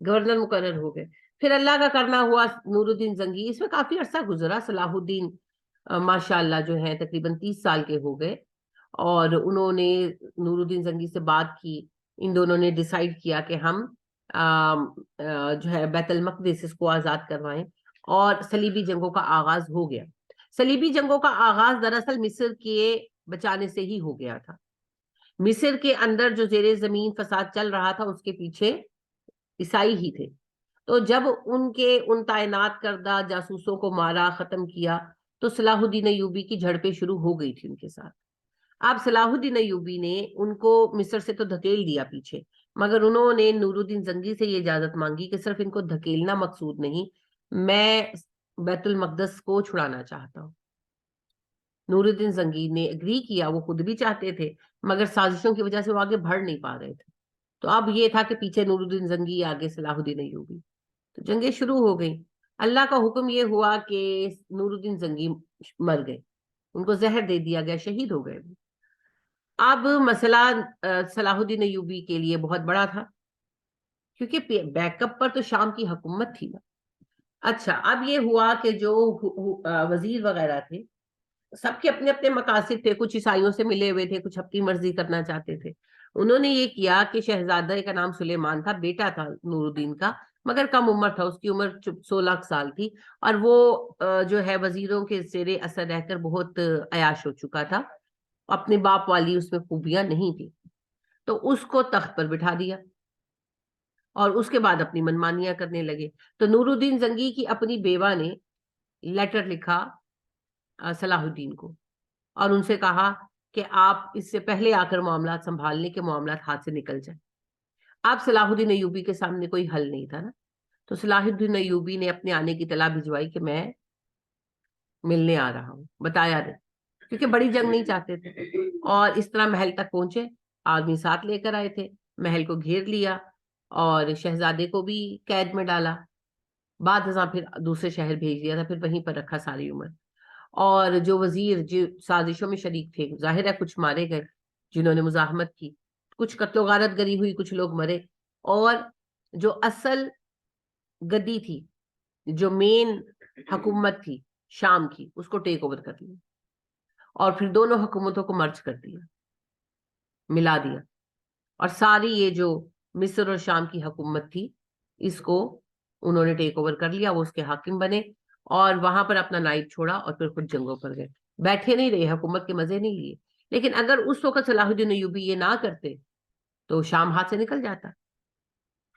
گورنر مقرر ہو گئے. پھر اللہ کا کرنا ہوا نور الدین زنگی، اس میں کافی عرصہ گزرا. صلاح الدین ماشاء اللہ جو ہے تقریباً 30 سال کے ہو گئے، اور انہوں نے نور الدین زنگی سے بات کی. ان دونوں نے ڈیسائیڈ کیا کہ ہم جو ہے بیت المقدس اس کو آزاد کروائیں، اور صلیبی جنگوں کا آغاز ہو گیا. صلیبی جنگوں کا آغاز دراصل مصر کے بچانے سے ہی ہو گیا تھا. مصر کے اندر جو زیر زمین فساد چل رہا تھا اس کے پیچھے عیسائی ہی تھے. تو جب ان تعینات کردہ جاسوسوں کو مارا، ختم کیا، تو صلاح الدین ایوبی کی جھڑپیں شروع ہو گئی تھی ان کے ساتھ. اب صلاح الدین ایوبی نے ان کو مصر سے تو دھکیل دیا پیچھے، مگر انہوں نے نور الدین زنگی سے یہ اجازت مانگی کہ صرف ان کو دھکیلنا مقصود نہیں، میں بیت المقدس کو چھڑانا چاہتا ہوں. نور الدین زنگی نے اگری کیا، وہ خود بھی چاہتے تھے، مگر سازشوں کی وجہ سے وہ آگے بڑھ نہیں پا رہے تھے. تو اب یہ تھا کہ پیچھے نور الدین زنگی، آگے صلاح الدین ایوبی. تو جنگیں شروع ہو گئی. اللہ کا حکم یہ ہوا کہ نور الدین زنگی مر گئے، ان کو زہر دے دیا گیا، شہید ہو گئے. اب مسئلہ صلاح الدین ایوبی کے لیے بہت بڑا تھا، کیونکہ بیک اپ پر تو شام کی حکومت تھی نا. اچھا، اب یہ ہوا کہ جو وزیر وغیرہ تھے سب کے اپنے اپنے مقاصد تھے. کچھ عیسائیوں سے ملے ہوئے تھے، کچھ اپنی مرضی کرنا چاہتے تھے. انہوں نے یہ کیا کہ شہزادہ کا نام سلیمان تھا، بیٹا تھا نور الدین کا، مگر کم عمر تھا، اس کی عمر 16 سال تھی، اور وہ جو ہے وزیروں کے زیر اثر رہ کر بہت عیاش ہو چکا تھا، اپنے باپ والی اس میں خوبیاں نہیں تھی. تو اس کو تخت پر بٹھا دیا اور اس کے بعد اپنی منمانیاں کرنے لگے. تو نور الدین زنگی کی اپنی بیوہ نے لیٹر لکھا صلاح الدین کو، اور ان سے کہا کہ آپ اس سے پہلے آ کر معاملات سنبھالنے کے، معاملات ہاتھ سے نکل جائیں. اب صلاح الدین ایوبی کے سامنے کوئی حل نہیں تھا نا. تو صلاح الدین ایوبی نے اپنے آنے کی اطلاع بھجوائی کہ میں ملنے آ رہا ہوں، بتایا نہیں، کیونکہ بڑی جنگ نہیں چاہتے تھے. اور اس طرح محل تک پہنچے، آدمی ساتھ لے کر آئے تھے، محل کو گھیر لیا اور شہزادے کو بھی قید میں ڈالا. بعد ازاں پھر دوسرے شہر بھیج دیا تھا، پھر وہیں پر رکھا ساری عمر. اور جو وزیر جو سازشوں میں شریک تھے، ظاہر ہے کچھ مارے گئے جنہوں نے مزاحمت کی، کچھ قتل و غارت گری ہوئی، کچھ لوگ مرے. اور جو اصل گدی تھی، جو مین حکومت تھی شام کی، اس کو ٹیک اوور کر لیا، اور پھر دونوں حکومتوں کو مرج کر دیا، ملا دیا. اور ساری یہ جو مصر اور شام کی حکومت تھی، اس کو انہوں نے ٹیک اوور کر لیا، وہ اس کے حاکم بنے، اور وہاں پر اپنا نائب چھوڑا اور پھر خود جنگوں پر گئے. بیٹھے نہیں رہے، حکومت کے مزے نہیں لیے. لیکن اگر اس وقت صلاح الدین ایوبی یہ نہ کرتے تو شام ہاتھ سے نکل جاتا،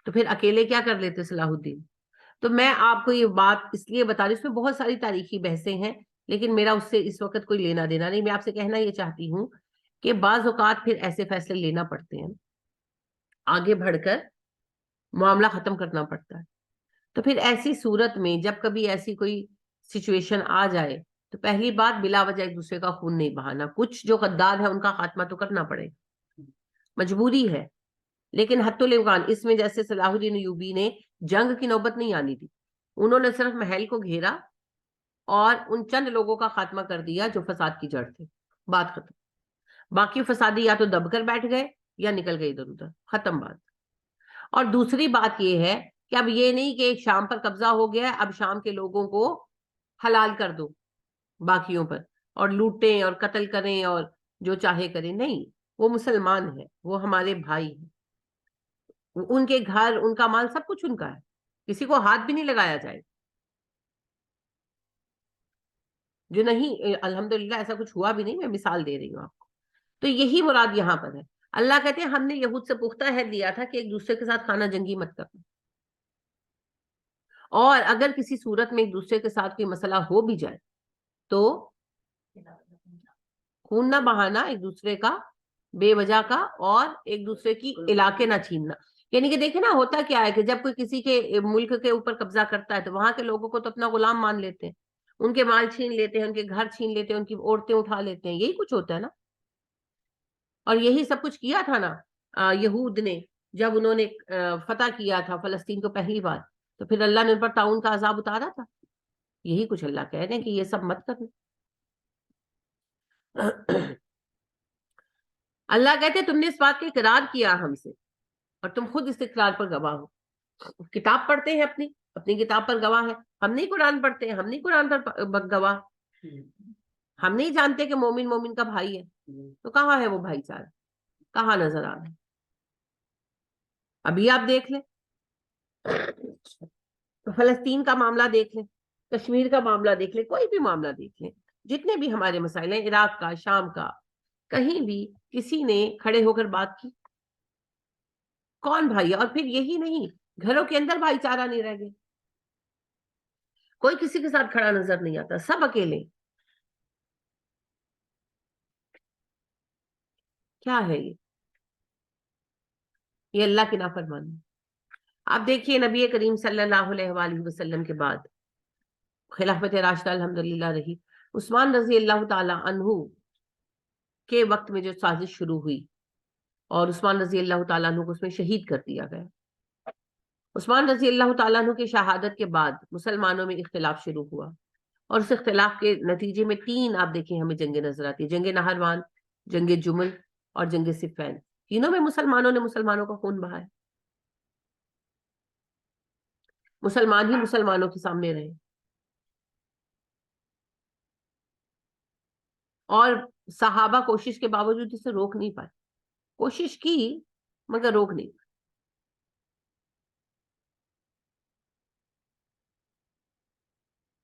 تو پھر اکیلے کیا کر لیتے صلاح الدین. تو میں آپ کو یہ بات اس لیے بتا رہی ہوں، اس میں بہت ساری تاریخی بحثیں ہیں، لیکن میرا اس سے اس وقت کوئی لینا دینا نہیں. میں آپ سے کہنا یہ چاہتی ہوں کہ بعض اوقات پھر ایسے فیصلے لینا پڑتے ہیں، آگے بڑھ کر معاملہ ختم کرنا پڑتا ہے. تو پھر ایسی صورت میں جب کبھی ایسی کوئی سچویشن آ جائے تو پہلی بات، بلا وجہ ایک دوسرے کا خون نہیں بہانا. کچھ جو غدار ہے ان کا خاتمہ تو کرنا پڑے، مجبوری ہے. لیکن حت الامکان اس میں جیسے صلاح الدین ایوبی نے جنگ کی نوبت نہیں آنی تھی، انہوں نے صرف محل کو گھیرا اور ان چند لوگوں کا خاتمہ کر دیا جو فساد کی جڑ تھے، بات ختم. باقی فسادی یا تو دب کر بیٹھ گئے یا نکل گئے ادھر ادھر، ختم بات. اور دوسری بات یہ ہے کہ اب یہ نہیں کہ شام پر قبضہ ہو گیا ہے، اب شام کے لوگوں کو حلال کر دو باقیوں پر، اور لوٹیں اور قتل کریں اور جو چاہے کریں. نہیں، وہ مسلمان ہیں، وہ ہمارے بھائی ہیں، ان کے گھر، ان کا مال، سب کچھ ان کا ہے، کسی کو ہاتھ بھی نہیں لگایا جائے. جو نہیں، الحمدللہ ایسا کچھ ہوا بھی نہیں، میں مثال دے رہی ہوں آپ کو. تو یہی مراد یہاں پر ہے. اللہ کہتے ہیں ہم نے یہود سے پختہ عہد لیا تھا کہ ایک دوسرے کے ساتھ خانہ جنگی مت کرنا، اور اگر کسی صورت میں ایک دوسرے کے ساتھ کوئی مسئلہ ہو بھی جائے تو خون نہ بہانا ایک دوسرے کا بے وجہ کا، اور ایک دوسرے کی علاقے نہ چھیننا. یعنی کہ دیکھیں نا، ہوتا کیا ہے کہ جب کوئی کسی کے ملک کے اوپر قبضہ کرتا ہے تو وہاں کے لوگوں کو تو اپنا غلام مان لیتے ہیں، ان کے مال چھین لیتے ہیں، ان کے گھر چھین لیتے ہیں، ان کی عورتیں اٹھا لیتے ہیں. یہی کچھ ہوتا ہے نا. اور یہی سب کچھ کیا تھا نا یہود نے جب انہوں نے فتح کیا تھا فلسطین کو پہلی بار. تو پھر اللہ نے ان پر طاعون کا عذاب اتارا تھا. یہی کچھ اللہ کہہ رہے ہیں کہ یہ سب مت کرنا. اللہ کہتے تم نے اس بات کا اقرار کیا ہم سے اور تم خود اس اقرار پر گواہ ہو. کتاب پڑھتے ہیں اپنی اپنی کتاب پر گواہ ہے. ہم نہیں قرآن پڑھتے ہیں, ہم نہیں قرآن پر گواہ. ہم نہیں جانتے کہ مومن مومن کا بھائی ہے. تو کہاں ہے وہ بھائی چارہ, کہاں نظر آ رہا ہے؟ ابھی آپ دیکھ لیں, فلسطین کا معاملہ دیکھ لیں, کشمیر کا معاملہ دیکھ لیں, کوئی بھی معاملہ دیکھ لیں, جتنے بھی ہمارے مسائل ہیں, عراق کا, شام کا, کہیں بھی کسی نے کھڑے ہو کر بات کی؟ کون بھائی؟ اور پھر یہی نہیں, گھروں کے اندر بھائی چارہ نہیں رہ گئے, کوئی کسی کے ساتھ کھڑا نظر نہیں آتا, سب اکیلے. کیا ہے یہ اللہ کی نافرمانی. آپ دیکھیے نبی کریم صلی اللہ علیہ وآلہ وسلم کے بعد خلافت راشدہ الحمدللہ رہی, عثمان رضی اللہ تعالی عنہ کے وقت میں جو سازش شروع ہوئی اور عثمان رضی اللہ تعالیٰ عنہ کو اس میں شہید کر دیا گیا. عثمان رضی اللہ تعالیٰ عنہ کی شہادت کے بعد مسلمانوں میں اختلاف شروع ہوا, اور اس اختلاف کے نتیجے میں 3 آپ دیکھیں ہمیں جنگیں نظر آتی ہیں, جنگ نہروان, جنگ جمل اور جنگ صفین. تینوں میں مسلمانوں نے مسلمانوں کا خون بہایا. مسلمان ہی مسلمانوں کے سامنے رہے, اور صحابہ کوشش کے باوجود اسے روک نہیں پائے. کوشش کی مگر روک نہیں پائے.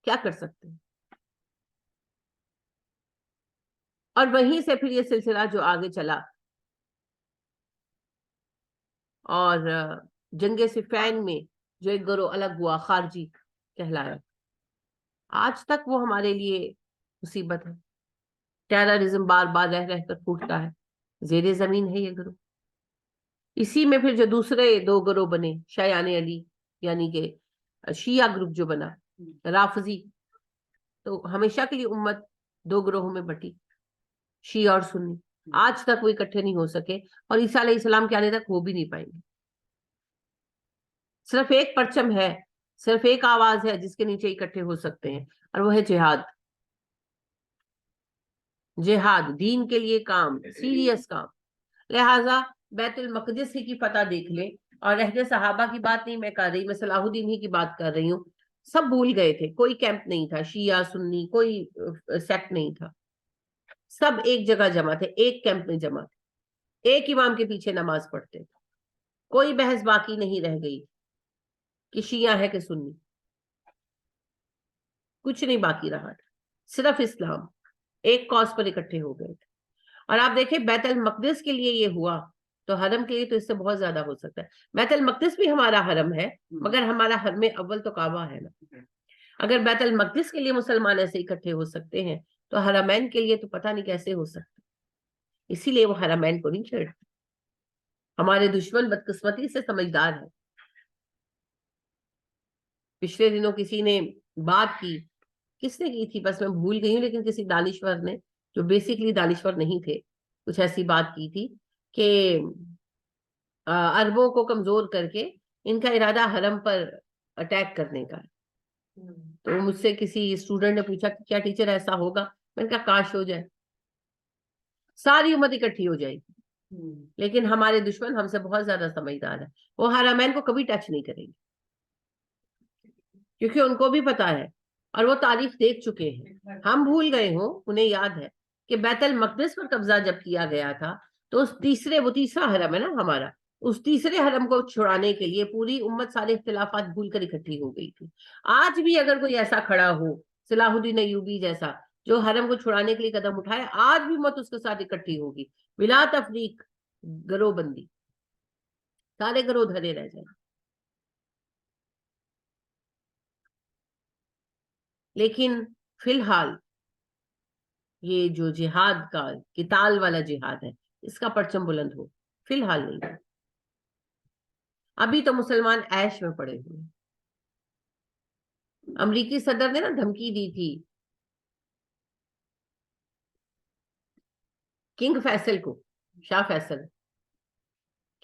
کیا کر سکتے ہیں؟ اور وہیں سے پھر یہ سلسلہ جو آگے چلا, اور جنگ صفین میں جو ایک گروہ الگ ہوا, خارجی کہلایا, آج تک وہ ہمارے لیے مصیبت ہے. ٹیررزم بار بار رہ رہ کر پھوٹتا ہے, زیر زمین ہے یہ گروہ. اسی میں پھر جو دوسرے 2 گروہ بنے, شیعان علی, یعنی کہ شیعہ گروپ جو بنا, رافضی, تو ہمیشہ کے لیے امت 2 گروہوں میں بٹی, شیعہ اور سنی. آج تک وہ اکٹھے نہیں ہو سکے, اور عیسیٰ علیہ السلام کے آنے تک ہو بھی نہیں پائیں گے. صرف ایک پرچم ہے, صرف ایک آواز ہے جس کے نیچے اکٹھے ہو سکتے ہیں, اور وہ ہے جہاد. جہاد, دین کے لیے کام, سیریس کام. لہٰذا بیت المقدس ہی کی فتح دیکھ لے, اور عہد صحابہ کی بات نہیں میں کر رہی, میں صلاح الدین ہی کی بات کر رہی ہوں. سب بھول گئے تھے, کوئی کیمپ نہیں تھا, شیعہ سنی کوئی سیکٹ نہیں تھا, سب ایک جگہ جمع تھے, ایک کیمپ میں جمع تھے, ایک امام کے پیچھے نماز پڑھتے تھے. کوئی بحث باقی نہیں رہ گئی کہ شیعہ ہے کہ سنی, کچھ نہیں باقی رہا تھا, صرف اسلام. ایک کاز پر اکٹھے ہو گئے تھے. اور آپ دیکھیں بیت المقدس کے لیے یہ ہوا, تو حرم کے لیے تو اس سے بہت زیادہ ہو سکتا ہے. بیت المقدس بھی ہمارا حرم ہے, مگر ہمارا حرم اول تو کعبہ ہے نا. اگر بیت المقدس کے لیے مسلمان ایسے اکٹھے ہو سکتے ہیں, تو حرمین کے لیے تو پتہ نہیں کیسے ہو سکتا. اسی لیے وہ حرمین کو نہیں چھیڑتے. ہمارے دشمن بدقسمتی سے سمجھدار ہے. پچھلے دنوں کسی نے بات کی, کس نے کی تھی بس میں بھول گئی ہوں, لیکن کسی دانشور نے, جو بیسیکلی دانشور نہیں تھے, کچھ ایسی بات کی تھی کہ عربوں کو کمزور کر کے ان کا ارادہ حرم پر اٹیک کرنے کا. تو مجھ سے کسی اسٹوڈنٹ نے پوچھا کہ کیا ٹیچر ایسا ہوگا؟ میں نے کہا کاش ہو جائے, ساری امت اکٹھی ہو جائے گی. لیکن ہمارے دشمن ہم سے بہت زیادہ سمجھدار ہے, وہ حرمین کو کبھی ٹچ نہیں کریں گے, کیونکہ ان کو بھی پتا ہے, اور وہ تاریخ دیکھ چکے ہیں. ہم بھول گئے ہوں, انہیں یاد ہے کہ بیت المقدس پر قبضہ جب کیا گیا تھا, تو اس وہ تیسرا حرم ہے نا ہمارا, اس تیسرے حرم کو چھڑانے کے لیے پوری امت سارے اختلافات بھول کر اکٹھی ہو گئی تھی. آج بھی اگر کوئی ایسا کھڑا ہو, صلاح الدین ایوبی جیسا, جو حرم کو چھڑانے کے لیے قدم اٹھائے, آج بھی امت اس کے ساتھ اکٹھی ہوگی, بلا تفریق, گروہ بندی, سارے گروہ دھرے رہ جائیں. لیکن فی الحال یہ جو جہاد کا, قتال والا جہاد ہے, اس کا پرچم بلند ہو, فی الحال نہیں. ابھی تو مسلمان عیش میں پڑے ہوئے. امریکی صدر نے نا دھمکی دی تھی کنگ فیصل کو, شاہ فیصل,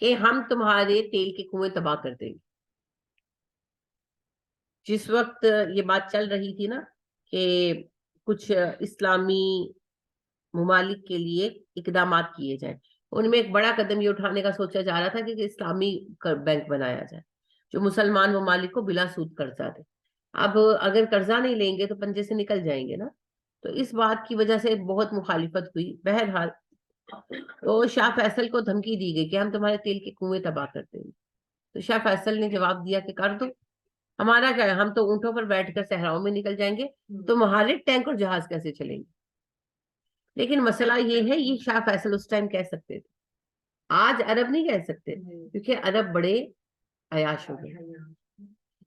کہ ہم تمہارے تیل کے کنویں تباہ کر دیں گے. جس وقت یہ بات چل رہی تھی نا کہ کچھ اسلامی ممالک کے لیے اقدامات کیے جائیں، ان میں ایک بڑا قدم یہ اٹھانے کا سوچا جا رہا تھا کہ اسلامی بینک بنایا جائے جو مسلمان ممالک کو بلا سود قرضہ دے. اب اگر قرضہ نہیں لیں گے تو پنجے سے نکل جائیں گے نا، تو اس بات کی وجہ سے بہت مخالفت ہوئی. بہرحال تو شاہ فیصل کو دھمکی دی گئی کہ ہم تمہارے تیل کے کنویں تباہ کر دیں گے. تو شاہ فیصل نے جواب دیا کہ کر دو، ہمارا کیا ہے، ہم تو اونٹوں پر بیٹھ کر صحراؤں میں نکل جائیں گے، تمہارے ٹینک اور جہاز کیسے چلیں گے. لیکن مسئلہ یہ ہے، یہ شاہ فیصل اس ٹائم کہہ سکتے تھے، آج عرب نہیں کہہ سکتے کیونکہ عرب بڑے عیاش ہو گئے.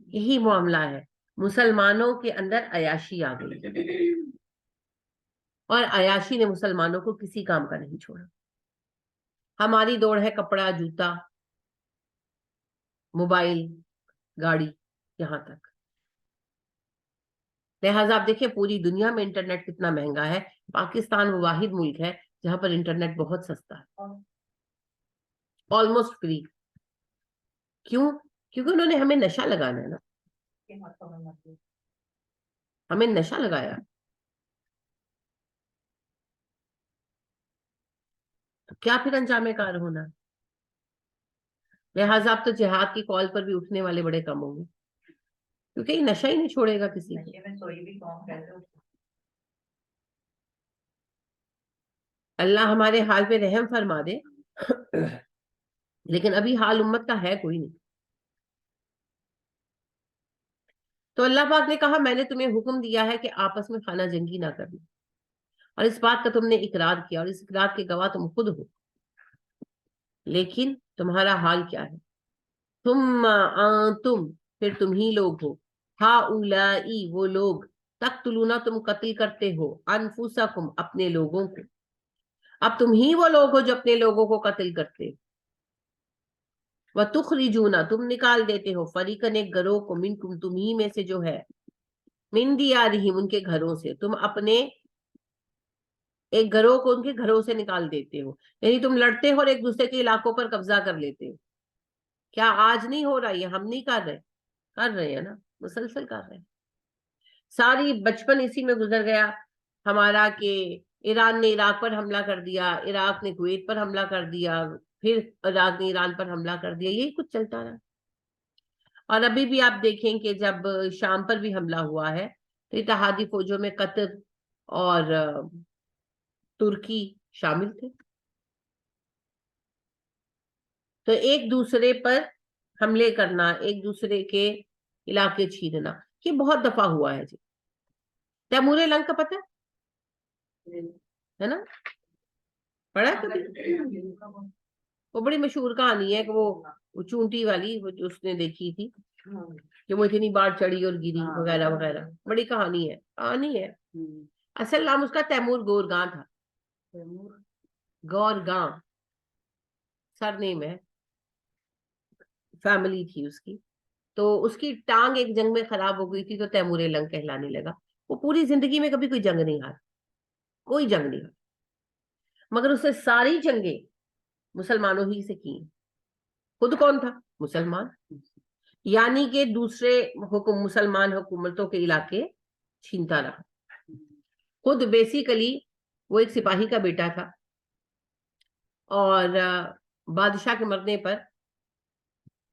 یہی معاملہ ہے، مسلمانوں کے اندر عیاشی آ گئی اور عیاشی نے مسلمانوں کو کسی کام کا نہیں چھوڑا. ہماری دوڑ ہے کپڑا، جوتا، موبائل، گاڑی، یہاں تک. لہٰذا آپ دیکھیں پوری دنیا میں انٹرنیٹ کتنا مہنگا ہے، پاکستان وہ واحد ملک ہے جہاں پر انٹرنیٹ بہت سستا ہے، آلموسٹ فری. کیوں؟ کیونکہ انہوں نے ہمیں نشہ لگانا ہے نا، ہمیں نشہ لگایا. تو کیا پھر انجام کار ہونا. لہٰذا آپ تو جہاد کی کال پر بھی اٹھنے والے بڑے کم ہوں گے کیونکہ یہ نشہ ہی نہیں چھوڑے گا کسی کو. اللہ ہمارے حال پہ رحم فرما دے. لیکن ابھی حال امت کا ہے کوئی نہیں. تو اللہ پاک نے کہا میں نے تمہیں حکم دیا ہے کہ آپس میں خانہ جنگی نہ کرنا، اور اس بات کا تم نے اقرار کیا اور اس اقرار کے گواہ تم خود ہو. لیکن تمہارا حال کیا ہے؟ تم پھر تم ہی لوگ ہو، ہؤلائی وہ لوگ، تقتلون تم قتل کرتے ہو، انفسکم اپنے لوگوں کو. اب تم ہی وہ لوگ ہو جو اپنے لوگوں کو قتل کرتے. وتخرجون تم نکال دیتے ہو، فریقاً ایک گروہ کو، منکم تم ہی میں سے جو ہے، من دیارہم ان کے گھروں سے، تم اپنے ایک گروہ کو ان کے گھروں سے نکال دیتے ہو. یعنی تم لڑتے ہو اور ایک دوسرے کے علاقوں پر قبضہ کر لیتے ہو. کیا آج نہیں ہو رہا؟ یہ ہم نہیں کر رہے ہیں نا، مسلسل کر رہے ہیں. ساری بچپن اسی میں گزر گیا ہمارا کہ ایران نے عراق پر حملہ کر دیا، عراق نے کویت پر حملہ کر دیا، پھر عراق نے ایران پر حملہ کر دیا، یہی کچھ چلتا رہا. اور ابھی بھی آپ دیکھیں کہ جب شام پر بھی حملہ ہوا ہے تو اتحادی فوجوں میں قطر اور ترکی شامل تھے. تو ایک دوسرے پر حملے کرنا، ایک دوسرے کے علاقے چھیننا، یہ بہت دفعہ ہوا ہے. جی تیمور لنگ کا پتہ ہے نا، پڑھا کبھی؟ وہ بڑی مشہور کہانی ہے کہ وہ چونٹی والی وہ جو اس نے دیکھی تھی کہ وہ اتنی بار چڑھی اور گری وغیرہ وغیرہ. بڑی کہانی ہے. اصل نام اس کا تیمور گورگاں تھا، گورگاں سر نیم ہے، فیملی تھی اس کی. تو اس کی ٹانگ ایک جنگ میں خراب ہو گئی تھی تو تیمور لنگ کہلانے لگا. وہ پوری زندگی میں کبھی کوئی جنگ نہیں ہارا، کوئی جنگ نہیں ہارا، مگر اس نے ساری جنگیں مسلمانوں ہی سے کی. خود کون تھا؟ مسلمان. یعنی کہ دوسرے مسلمان حکومتوں کے علاقے چھینتا رہا. خود بیسیکلی وہ ایک سپاہی کا بیٹا تھا اور بادشاہ کے مرنے پر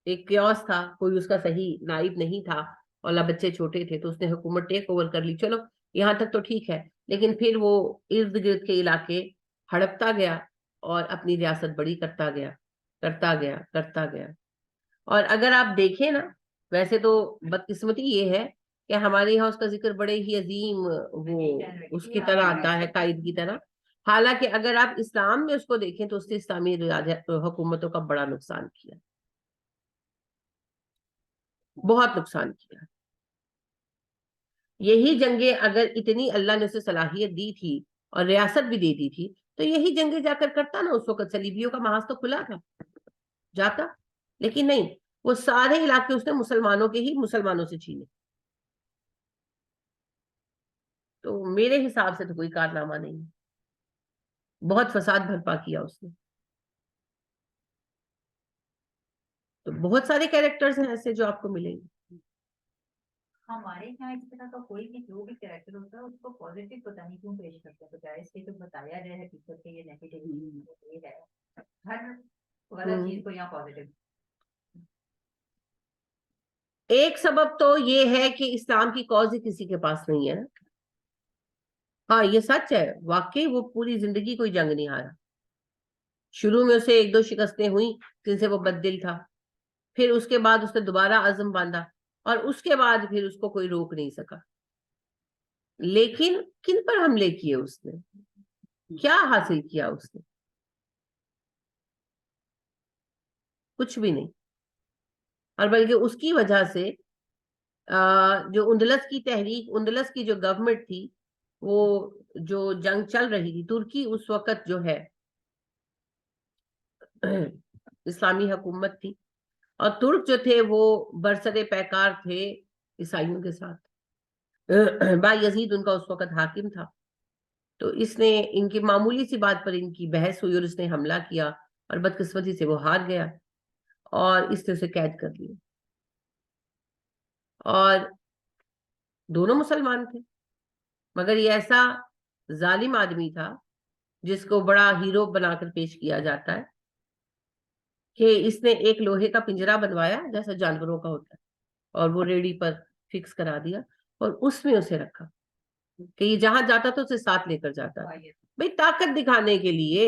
ایک کیوس تھا، کوئی اس کا صحیح نائب نہیں تھا، اور بچے چھوٹے تھے تو اس نے حکومت ٹیک اوور کر لی. چلو یہاں تک تو ٹھیک ہے، لیکن پھر وہ ارد گرد کے علاقے ہڑپتا گیا اور اپنی ریاست بڑی کرتا گیا. اور اگر آپ دیکھیں نا، ویسے تو بدقسمتی یہ ہے کہ ہمارے یہاں اس کا ذکر بڑے ہی عظیم وہ اس کی طرح آتا ہے، قائد کی طرح. حالانکہ اگر آپ اسلام میں اس کو دیکھیں تو اس نے اسلامی حکومتوں کا بڑا نقصان کیا، بہت نقصان کیا. یہی جنگیں اگر اتنی اللہ نے اسے صلاحیت دی تھی اور ریاست بھی دے دی تھی تو یہی جنگیں جا کر کرتا نا. اس وقت صلیبیوں کا محاذ تو کھلا تھا، جاتا. لیکن نہیں، وہ سارے علاقے اس نے مسلمانوں کے ہی مسلمانوں سے چھینے. تو میرے حساب سے تو کوئی کارنامہ نہیں، بہت فساد برپا کیا اس نے. تو بہت سارے کیریکٹرز ہیں ایسے جو آپ کو ملیں گے. ہمارے یہاں اس طرح کا کوئی بھی جو بھی کریکٹر ہوتا ہے اس کو پازیٹیو پتہ نہیں کیوں پیش کرتے ہیں، بجائے اس کے تو بتایا جائے حقیقت کے یہ نیگیٹیو یہ ہے، ہر غلط چیز کو یہاں پازیٹیو. ایک سبب تو یہ ہے کہ اسلام کی کاز ہی کسی کے پاس نہیں ہے نا. ہاں یہ سچ ہے، واقعی وہ پوری زندگی کوئی جنگ نہیں ہارا. شروع میں اسے ایک دو شکستیں ہوئی جن سے وہ بد دل تھا، پھر اس کے بعد اس نے دوبارہ عزم باندھا، اور اس کے بعد پھر اس کو کوئی روک نہیں سکا. لیکن کن پر حملے کیے اس نے، کیا حاصل کیا اس نے؟ کچھ بھی نہیں. اور بلکہ اس کی وجہ سے جو اندلس کی تحریک، اندلس کی جو گورنمنٹ تھی، وہ جو جنگ چل رہی تھی، ترکی اس وقت جو ہے اسلامی حکومت تھی، اور ترک جو تھے وہ برسر پیکار تھے عیسائیوں کے ساتھ. با یزید ان کا اس وقت حاکم تھا. تو اس نے ان کی معمولی سی بات پر ان کی بحث ہوئی اور اس نے حملہ کیا، اور بدقسمتی سے وہ ہار گیا اور اس نے اسے قید کر لیا. اور دونوں مسلمان تھے، مگر یہ ایسا ظالم آدمی تھا جس کو بڑا ہیرو بنا کر پیش کیا جاتا ہے کہ اس نے ایک لوہے کا پنجرا بنوایا جیسا جانوروں کا ہوتا ہے، اور وہ ریڑی پر فکس کرا دیا اور اس میں اسے رکھا کہ یہ جہاں جاتا تھا اسے ساتھ لے کر جاتا تھا، بھئی طاقت دکھانے کے لیے،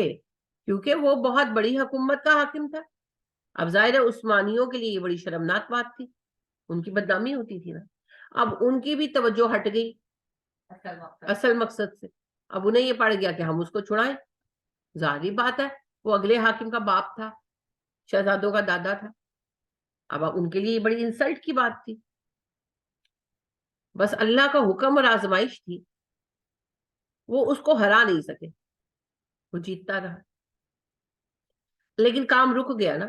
کیونکہ وہ بہت بڑی حکومت کا حاکم تھا. اب ظاہر ہے عثمانیوں کے لیے یہ بڑی شرمناک بات تھی، ان کی بدنامی ہوتی تھی نا. اب ان کی بھی توجہ ہٹ گئی اصل مقصد سے. اب انہیں یہ پڑ گیا کہ ہم اس کو چھڑائیں. ظاہری بات ہے وہ اگلے حاکم کا باپ تھا، شہزادوں کا دادا تھا. اب ان کے لیے یہ بڑی انسلٹ کی بات تھی. بس اللہ کا حکم اور آزمائش تھی، وہ اس کو ہرا نہیں سکے، وہ جیتتا رہا. لیکن کام رک گیا نا.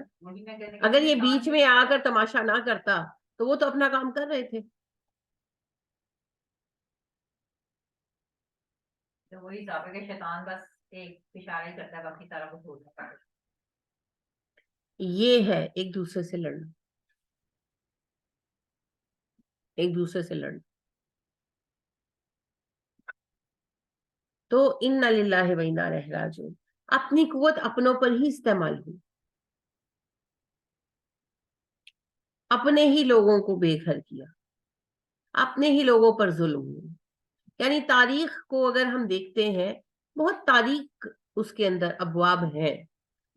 اگر یہ بیچ میں آ کر تماشا نہ کرتا تو وہ تو اپنا کام کر رہے تھے. تو وہی حساب ہے کہ شیطان بس ایک اشارہ ہی کرتا ہے، باقی سارا کچھ ہوتا ہے. یہ ہے ایک دوسرے سے لڑنا، ایک دوسرے سے لڑنا. تو انا للہ و انا الیہ راجعون، اپنی قوت اپنوں پر ہی استعمال ہوئی، اپنے ہی لوگوں کو بے گھر کیا، اپنے ہی لوگوں پر ظلم ہوئے. یعنی تاریخ کو اگر ہم دیکھتے ہیں، بہت تاریخ اس کے اندر ابواب ہیں.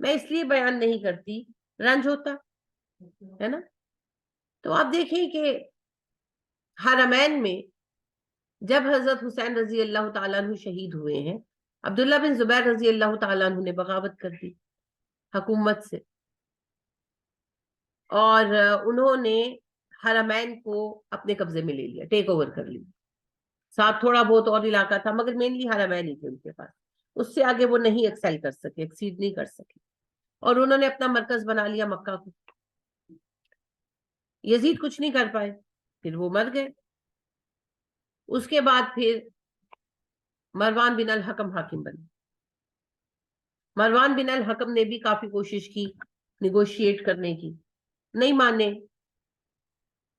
میں اس لیے بیان نہیں کرتی، رنج ہوتا ہے نا. تو آپ دیکھیں کہ حرمین میں جب حضرت حسین رضی اللہ تعالیٰ عنہ شہید ہوئے ہیں، عبداللہ بن زبیر رضی اللہ تعالیٰ عنہ نے بغاوت کر دی حکومت سے، اور انہوں نے حرمین کو اپنے قبضے میں لے لیا، ٹیک اوور کر لیا. ساتھ تھوڑا بہت اور علاقہ تھا، مگر مینلی حرمین ہی تھے ان کے پاس. اس سے آگے وہ نہیں ایکسیل کر سکے، ایکسیڈ نہیں کر سکے، اور انہوں نے اپنا مرکز بنا لیا مکہ کو. یزید کچھ نہیں کر پائے، پھر وہ مر گئے. اس کے بعد پھر مروان بن الحکم حاکم بنے. مروان بن الحکم نے بھی کافی کوشش کی نیگوشیٹ کرنے کی، نہیں مانے.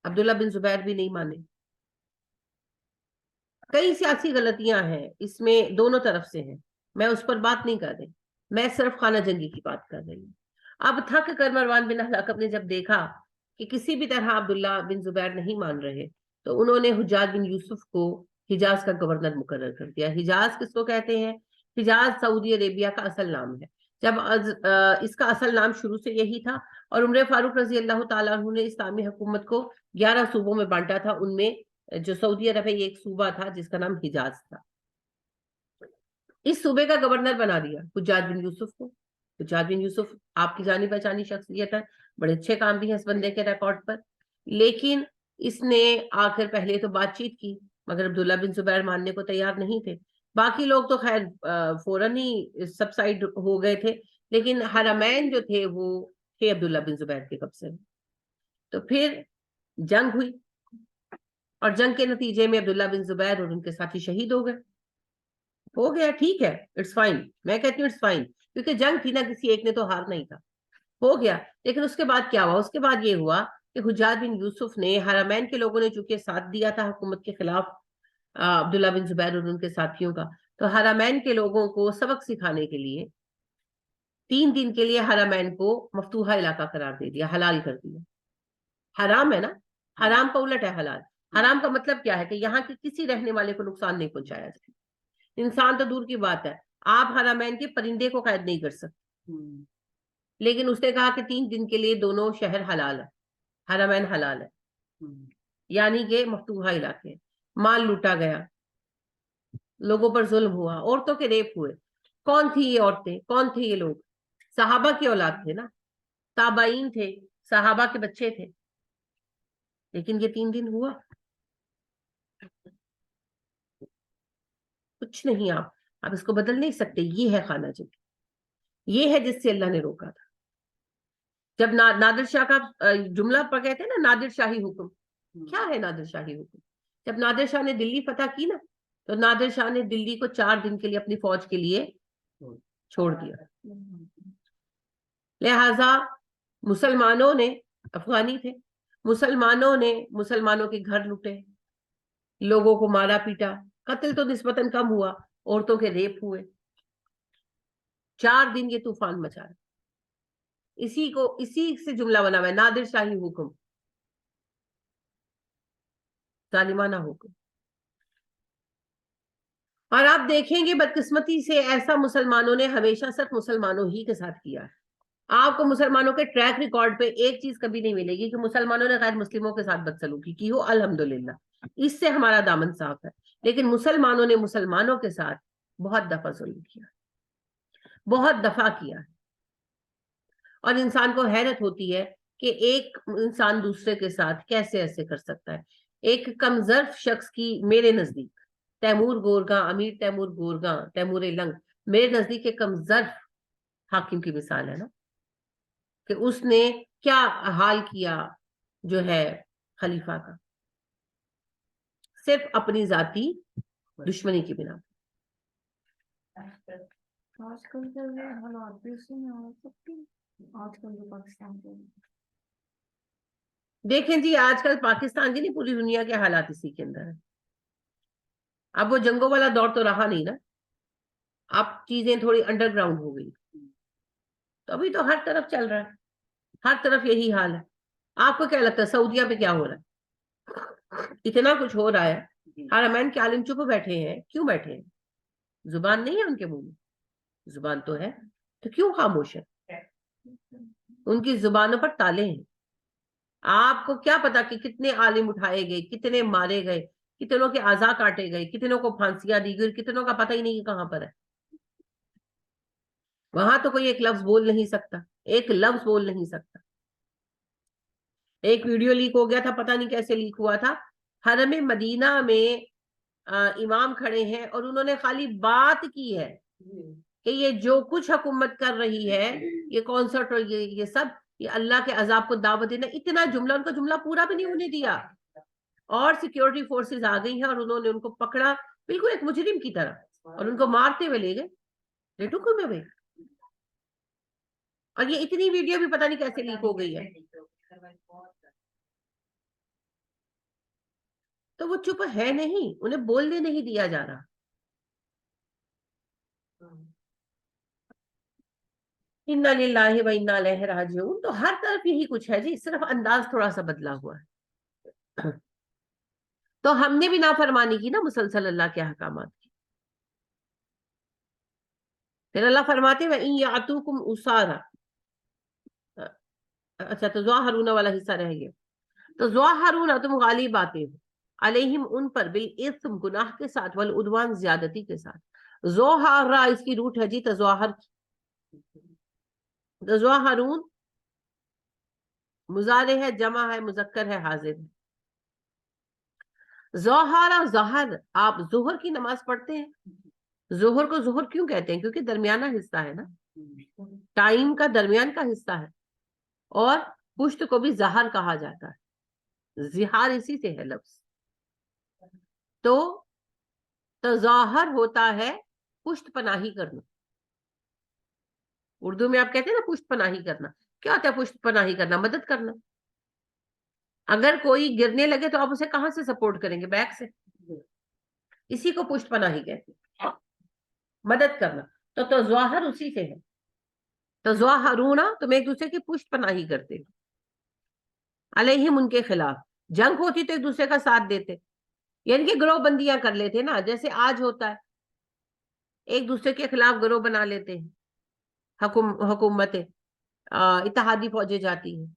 عبداللہ بن زبیر بھی نہیں مانے. کئی سیاسی غلطیاں ہیں اس میں، دونوں طرف سے ہیں، میں اس پر بات نہیں کر رہی، میں صرف خانہ جنگی کی بات کر رہی ہوں. اب تھک کر مروان بن الحکم نے جب دیکھا کہ کسی بھی طرح عبداللہ بن زبیر نہیں مان رہے، تو انہوں نے حجاج بن یوسف کو حجاز کا گورنر مقرر کر دیا. حجاز کس کو کہتے ہیں؟ حجاز سعودی عربیہ کا اصل نام ہے. جب اس کا اصل نام شروع سے یہی تھا، اور عمر فاروق رضی اللہ تعالیٰ عنہ نے اسلامی حکومت کو 11 صوبوں میں بانٹا تھا. ان میں جو سعودی عرب ہے یہ ایک صوبہ تھا جس کا نام حجاز تھا. اس صوبے کا گورنر بنا دیا حجاج بن یوسف کو. حجاج بن یوسف آپ کی جانی پہچانی شخصیت ہے، بڑے اچھے کام بھی ہیں اس بندے کے ریکارڈ پر. لیکن اس نے آ کر پہلے تو بات چیت کی، مگر عبداللہ بن زبیر ماننے کو تیار نہیں تھے. باقی لوگ تو خیر فوراً ہی سب سائڈ ہو گئے تھے، لیکن حرمین جو تھے وہ تھے عبداللہ بن زبیر کے قبضے میں. تو پھر جنگ ہوئی، اور جنگ کے نتیجے میں عبداللہ بن زبیر اور ان کے ساتھی شہید ہو گئے. ہو گیا، ٹھیک ہے، اٹس فائن. میں کہتی ہوں اٹس فائن، کیونکہ جنگ تھی نا، کسی ایک نے تو ہار نہیں تھا. ہو گیا. لیکن اس کے بعد کیا ہوا؟ اس کے بعد یہ ہوا کہ حجاج بن یوسف نے حرمین کے لوگوں نے چونکہ ساتھ دیا تھا حکومت کے خلاف عبداللہ بن زبیر اور ان کے ساتھیوں کا، تو حرمین کے لوگوں کو سبق سکھانے کے لیے 3 دن کے لیے حرمین کو مفتوحہ علاقہ قرار دے دیا، حلال کر دیا۔ حرام ہے نا، حرام کا الٹ ہے حلال۔ حرام کا مطلب کیا ہے کہ یہاں کے کسی رہنے والے کو نقصان نہیں پہنچایا جائے، انسان تو دور کی بات ہے، آپ حرمین کے پرندے کو قید نہیں کر سکتے، لیکن اس نے کہا کہ 3 دن کے لیے دونوں شہر حلال ہے، حرمین حلال ہے، یعنی کہ مفتوحہ علاقے۔ مال لوٹا گیا، لوگوں پر ظلم ہوا، عورتوں کے ریپ ہوئے۔ کون تھی یہ عورتیں، کون تھے یہ لوگ؟ صحابہ کی اولاد تھے نا، تابعین تھے، صحابہ کے بچے تھے، لیکن یہ 3 دن ہوا کچھ نہیں۔ آپ اس کو بدل نہیں سکتے، یہ ہے خانہ جنگی، یہ ہے جس سے اللہ نے روکا تھا۔ جب نادر شاہ کا جملہ پر کہتے ہیں نا نادر شاہی حکم، کیا ہے نادر شاہی حکم؟ جب نادر شاہ نے دلی فتح کی نا، تو نادر شاہ نے دلی کو 4 دن کے لیے اپنی فوج کے لیے چھوڑ دیا۔ لہذا مسلمانوں نے، افغانی تھے، مسلمانوں نے مسلمانوں کے گھر لوٹے، لوگوں کو مارا پیٹا، قتل تو نسبتاً کم ہوا، عورتوں کے ریپ ہوئے۔ 4 دن یہ طوفان مچا رہا، اسی سے جملہ بنا ہوا ہے نادر شاہی حکم، ظالمانہ حکم۔ اور آپ دیکھیں گے بدقسمتی سے ایسا مسلمانوں نے ہمیشہ صرف مسلمانوں ہی کے ساتھ کیا ہے۔ آپ کو مسلمانوں کے ٹریک ریکارڈ پہ ایک چیز کبھی نہیں ملے گی کہ مسلمانوں نے غیر مسلموں کے ساتھ بدسلوکی کی ہو، الحمدللہ اس سے ہمارا دامن صاف ہے، لیکن مسلمانوں نے مسلمانوں کے ساتھ بہت دفعہ ظلم کیا، بہت دفعہ کیا۔ اور انسان کو حیرت ہوتی ہے کہ ایک انسان دوسرے کے ساتھ کیسے ایسے کر سکتا ہے۔ ایک کم ظرف شخص کی، میرے نزدیک تیمور گورگاں، امیر تیمور گورگاں، تیمور لنگ، میرے نزدیک ایک کم ظرف حاکم کی مثال ہے نا، کہ اس نے کیا حال کیا جو ہے خلیفہ کا، صرف اپنی ذاتی دشمنی کی بنا پر۔ آج کل کے حالات بھی اسی میں ہو سکتی، آج کل جو پاکستان کے دیکھیں جی، آج کل پاکستان کی نہیں پوری دنیا کے حالات اسی کے اندر ہیں۔ اب وہ جنگوں والا دور تو رہا نہیں نا، اب چیزیں تھوڑی انڈر گراؤنڈ ہو گئی، تو ابھی تو ہر طرف چل رہا ہے، ہر طرف یہی حال ہے۔ آپ کو کیا لگتا ہے سعودیہ پہ کیا ہو رہا ہے؟ اتنا کچھ ہو رہا ہے، حرمین کے عالم چپ بیٹھے ہیں، کیوں بیٹھے ہیں؟ زبان نہیں ہے ان کے منہ میں؟ زبان تو ہے، تو کیوں خاموش ہے؟ ان کی زبانوں پر تالے ہیں۔ آپ کو کیا پتا کہ کتنے عالم اٹھائے گئے، کتنے مارے گئے، کتنوں کے اعضاء کاٹے گئے، کتنوں کو پھانسیاں دی گئی، کتنوں کا پتہ ہی نہیں کہ کہاں پر ہے۔ وہاں تو کوئی ایک لفظ بول نہیں سکتا، ایک لفظ بول نہیں سکتا۔ ایک ویڈیو لیک ہو گیا تھا، پتہ نہیں کیسے لیک ہوا تھا، حرم مدینہ میں امام کھڑے ہیں اور انہوں نے خالی بات کی ہے کہ یہ جو کچھ حکومت کر رہی ہے، یہ کانسرٹ اور یہ سب، یہ اللہ کے عذاب کو دعوت دینا، اتنا جملہ، ان کا جملہ پورا بھی نہیں ہونے دیا، اور سیکیورٹی فورسز آ گئی ہیں اور انہوں نے ان کو پکڑا بالکل ایک مجرم کی طرح اور ان کو مارتے ہوئے لے گئے، لیٹو میں ہوئے۔ اور یہ اتنی ویڈیو بھی پتہ نہیں کیسے لیک ہو گئی ہے۔ تو وہ چپ ہے نہیں، انہیں بولنے نہیں دیا جا رہا۔ انا للہ و انا الیہ راجعون۔ تو ہر طرف یہی کچھ ہے جی، صرف انداز تھوڑا سا بدلا ہوا ہے۔ تو ہم نے بھی نافرمانی کی نا مسلسل اللہ کے احکامات کی۔ پھر اللہ فرماتے ہیں وَإِن يَعْتُوكُمْ أُسَارًا، اچھا تو ظاہرون والا حصہ رہ گیا، تو ظاہرون تم غالب آتے ہو، علیہم ان پر، بالاسم گناہ کے ساتھ، والعدوان زیادتی کے ساتھ۔ ظاہرہ اس کی روٹ ہے جی تظاہر کی، تظاہرون مضارع ہے، جمع ہے، مذکر ہے، حاضر ہے۔ ظہر، ظہر، آپ ظہر کی نماز پڑھتے ہیں، ظہر کو ظہر کیوں کہتے ہیں؟ کیونکہ درمیانہ حصہ ہے نا، ٹائم کا درمیان کا حصہ ہے، اور پشت کو بھی ظہر کہا جاتا ہے، ظہار اسی سے ہے لفظ۔ تو تظاہر ہوتا ہے پشت پناہی کرنا، اردو میں آپ کہتے ہیں نا پشت پناہی کرنا، کیا ہوتا ہے پشت پناہی کرنا؟ مدد کرنا۔ اگر کوئی گرنے لگے تو آپ اسے کہاں سے سپورٹ کریں گے؟ بیک سے. اسی کو پشت پناہی کہتے ہیں، مدد کرنا. تو تظاہر اسی سے ہے، تظاہرون، تم ایک دوسرے کی پشت پناہی کرتے ہو، علیہم، ان کے خلاف. جنگ ہوتی تو ایک دوسرے کا ساتھ دیتے، یعنی کہ گروہ بندیاں کر لیتے نا، جیسے آج ہوتا ہے، ایک دوسرے کے خلاف گروہ بنا لیتے ہیں. حکومتیں، اتحادی فوجیں جاتی ہیں.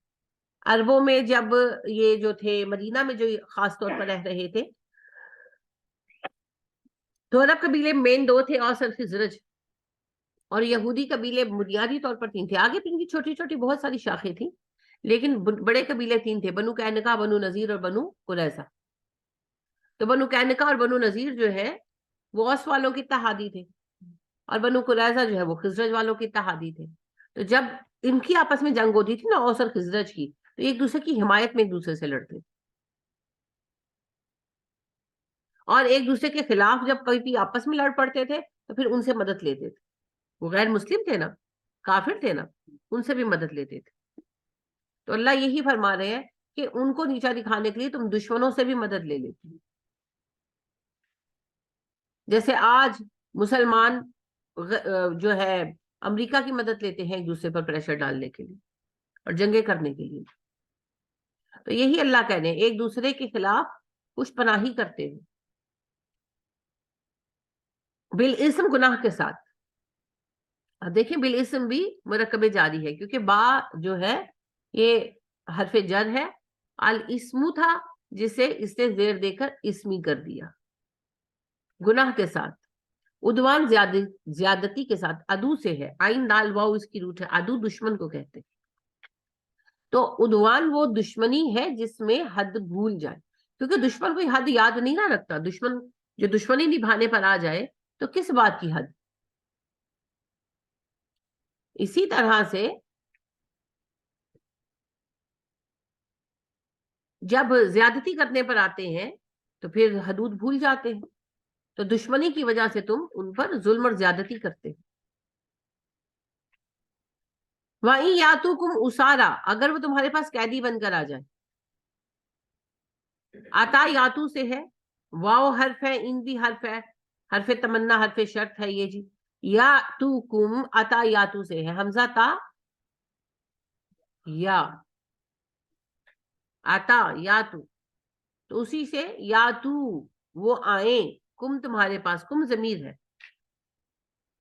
عربوں میں جب یہ جو تھے مدینہ میں جو خاص طور پر رہ رہے تھے، تو عرب قبیلے مین دو تھے، اوس اور خزرج. اور یہودی قبیلے بنیادی طور پر تین تھے، آگے بھی ان کی چھوٹی چھوٹی بہت ساری شاخیں تھیں، لیکن بڑے قبیلے تین تھے، بنو قینقاع، بنو نذیر اور بنو قریظہ. تو بنو قینقاع اور بنو نذیر جو ہے وہ اوس والوں کی اتحادی تھے، اور بنو قریظہ جو ہے وہ خزرج والوں کی اتحادی تھے. تو جب ان کی آپس میں جنگ ہوتی تھی نا، اوس اور خزرج کی، تو ایک دوسرے کی حمایت میں ایک دوسرے سے لڑتے، اور ایک دوسرے کے خلاف جب کبھی آپس میں لڑ پڑتے تھے تو پھر ان سے مدد لیتے تھے. وہ غیر مسلم تھے نا، کافر تھے نا، ان سے بھی مدد لیتے تھے. تو اللہ یہی فرما رہے ہیں کہ ان کو نیچا دکھانے کے لیے تم دشمنوں سے بھی مدد لے لیتے ہو. جیسے آج مسلمان جو ہے امریکہ کی مدد لیتے ہیں ایک دوسرے پر پریشر ڈالنے کے لیے اور جنگیں کرنے کے لیے. تو یہی اللہ کہنے ایک دوسرے کے خلاف پشت پناہی کرتے ہیں، بالاسم، گناہ کے ساتھ. اب دیکھیں بالاسم بھی مرکب جاری ہے، کیونکہ با جو ہے یہ حرف جر ہے، الاسم تھا جسے اس نے زیر دے کر اسمی کر دیا، گناہ کے ساتھ. عدوان زیادتی کے ساتھ، عدو سے ہے، عین دال واو اس کی روٹ ہے، عدو دشمن کو کہتے. تو عدوان وہ دشمنی ہے جس میں حد بھول جائے، کیونکہ دشمن کوئی حد یاد نہیں نہ رکھتا. دشمن جو دشمنی نبھانے پر آ جائے تو کس بات کی حد. اسی طرح سے جب زیادتی کرنے پر آتے ہیں تو پھر حدود بھول جاتے ہیں. تو دشمنی کی وجہ سے تم ان پر ظلم اور زیادتی کرتے. وَإِن يَأْتُوكُمْ أُسَارَىٰ، اگر وہ تمہارے پاس قیدی بن کر آ جائے. آتا یاتو سے ہے، واو حرف ہے، ان بھی حرف ہے، حرف تمنا، حرف شرط ہے یہ جی. یا تو کم، آتا یاتو سے ہے، حمزہ تا یا، آتا یاتو، تو اسی سے یاتو وہ آئیں، کم تمہارے پاس، کم ضمیر ہے،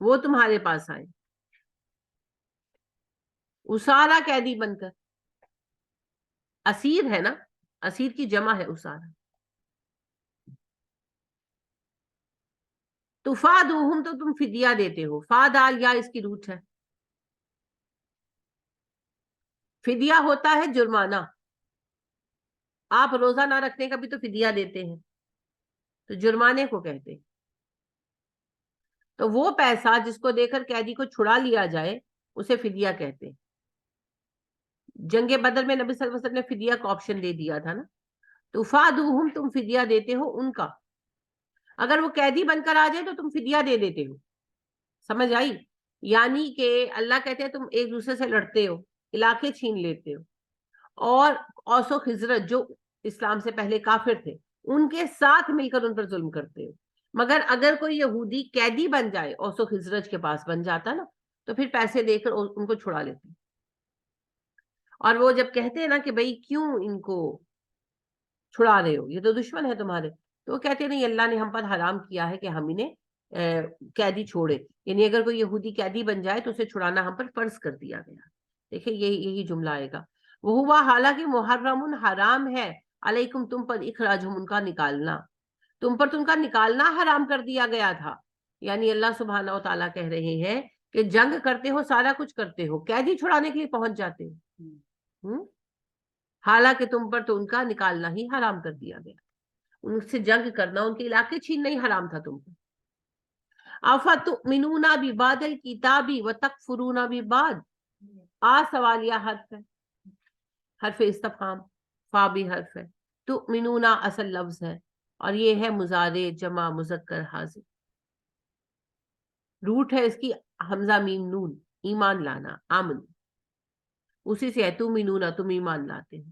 وہ تمہارے پاس آئیں. اسارا قیدی بن کر، اسیر ہے نا، اسیر کی جمع ہے اسارا. تو فادوہم، تو تم فدیہ دیتے ہو، فادال یا اس کی روٹ ہے. فدیہ ہوتا ہے جرمانہ، آپ روزہ نہ رکھنے کا بھی تو فدیہ دیتے ہیں، تو جرمانے کو کہتے ہیں. تو وہ پیسہ جس کو دے کر قیدی کو چھڑا لیا جائے اسے فدیہ کہتے ہیں. جنگ بدر میں نبی صلی اللہ علیہ وسلم نے فدیہ کا آپشن دے دیا تھا نا. تو فادوہم، تم فدیہ دیتے ہو ان کا. اگر وہ قیدی بن کر آ جائے تو تم فدیہ دے دیتے ہو. سمجھ آئی؟ یعنی کہ اللہ کہتے ہیں تم ایک دوسرے سے لڑتے ہو، علاقے چھین لیتے ہو، اور اوس و خزرج جو اسلام سے پہلے کافر تھے ان کے ساتھ مل کر ان پر ظلم کرتے ہو. مگر اگر کوئی یہودی قیدی بن جائے، اوس و خزرج کے پاس بن جاتا نا، تو پھر پیسے دے کر ان کو چھڑا لیتے. اور وہ جب کہتے ہیں نا کہ بھئی کیوں ان کو چھڑا رہے ہو، یہ تو دشمن ہے تمہارے، تو وہ کہتے ہیں نہیں، اللہ نے ہم پر حرام کیا ہے کہ ہم انہیں قیدی چھوڑے. یعنی اگر کوئی یہودی قیدی بن جائے تو اسے چھڑانا ہم پر فرض کر دیا گیا. دیکھیں یہی جملہ آئے گا. وہ ہوا، حالانکہ محرم، حرام ہے، علیکم، تم پر، اخراجہم، ان کا نکالنا، تم پر ان کا نکالنا حرام کر دیا گیا تھا. یعنی اللہ سبحانہ و تعالیٰ کہہ رہے ہیں کہ جنگ کرتے ہو، سارا کچھ کرتے ہو، قیدی چھڑانے کے لیے پہنچ جاتے ہو، حالانکہ تم پر تو ان کا نکالنا ہی حرام کر دیا گیا، ان سے جنگ کرنا، ان کے علاقے چھیننا ہی حرام تھا تم پر. افتؤمنون ببعض الکتاب وتکفرون ببعض، سوالیہ حرف ہے، حرف استفہام، فا بھی حرف ہے. تؤمنون اصل لفظ ہے، اور یہ ہے مضارع جمع مذکر حاضر. روٹ ہے اس کی حمزہ میم نون، ایمان لانا، آمن، اسی سے ہے تؤمنون، تم ایمان لاتے ہیں.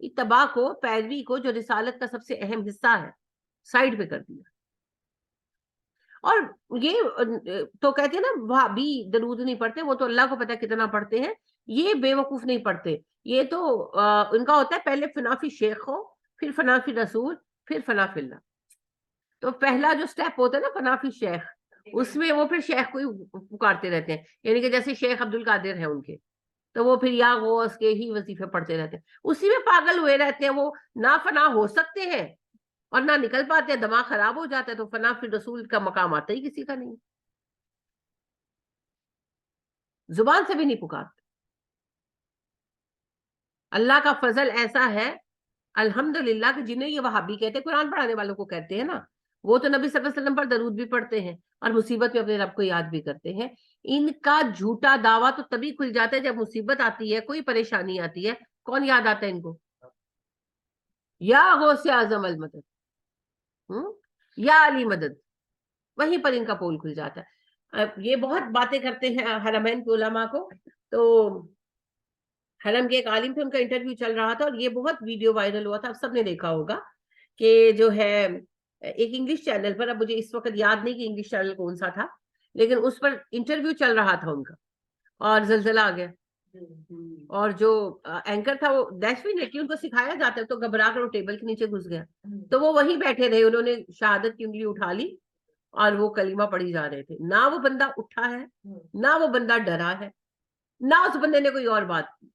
اتباع کو, پیروی کو, جو رسالت کا سب سے اہم حصہ ہے, سائڈ پہ کر دیا. اور یہ تو کہتے ہیں نا وہابی درود نہیں پڑھتے, وہ تو اللہ کو پتہ کتنا پڑھتے ہیں, یہ بے وقوف نہیں پڑھتے. یہ تو ان کا ہوتا ہے پہلے فنا فی شیخ ہو, پھر فنا فی رسول, پھر فنا فی اللہ. تو پہلا جو سٹیپ ہوتا ہے نا فنا فی شیخ, اس میں وہ پھر شیخ کو ہی پکارتے رہتے ہیں. یعنی کہ جیسے شیخ عبد القادر ہے ان کے, تو وہ پھر یا غوث کے ہی وظیفے پڑھتے رہتے ہیں, اسی میں پاگل ہوئے رہتے ہیں. وہ نہ فنا ہو سکتے ہیں اور نہ نکل پاتے ہیں, دماغ خراب ہو جاتا ہے. تو فنا فی رسول کا مقام آتا ہی کسی کا نہیں, زبان سے بھی نہیں پکارتے. اللہ کا فضل ایسا ہے الحمدللہ کہ جنہیں یہ وہابی کہتے ہیں, قرآن پڑھانے والوں کو کہتے ہیں نا, وہ تو نبی صلی اللہ علیہ وسلم پر درود بھی پڑھتے ہیں اور مصیبت میں اپنے رب کو یاد بھی کرتے ہیں. ان کا جھوٹا دعویٰ تو تبھی کھل جاتا ہے جب مصیبت آتی ہے, کوئی پریشانی آتی ہے. کون یاد آتا ہے ان کو؟ یا غوث اعظم المدد, یا علی مدد, وہیں پر ان کا پول کھل جاتا ہے. یہ بہت باتیں کرتے ہیں حرمین کے علماء کو. تو حرم کے ایک عالم تھے, ان کا انٹرویو چل رہا تھا اور یہ بہت ویڈیو وائرل ہوا تھا, اب سب نے دیکھا ہوگا, کہ جو ہے ایک انگلش چینل پر, اب مجھے اس وقت یاد نہیں کہ انگلش چینل کون سا تھا, لیکن اس پر انٹرویو چل رہا تھا ان کا, اور زلزلہ آ گیا. اور جو اینکر تھا وہ دیش بھی نہیں, ان کو سکھایا جاتا ہے, تو گھبرا کر وہ ٹیبل کے نیچے گھس گیا. تو وہ وہیں بیٹھے رہے, انہوں نے شہادت کی انگلی اٹھا لی اور وہ کلمہ پڑھی جا رہے تھے. نہ وہ بندہ اٹھا ہے, نہ وہ بندہ ڈرا ہے, نہ اس بندے نے کوئی اور بات کی.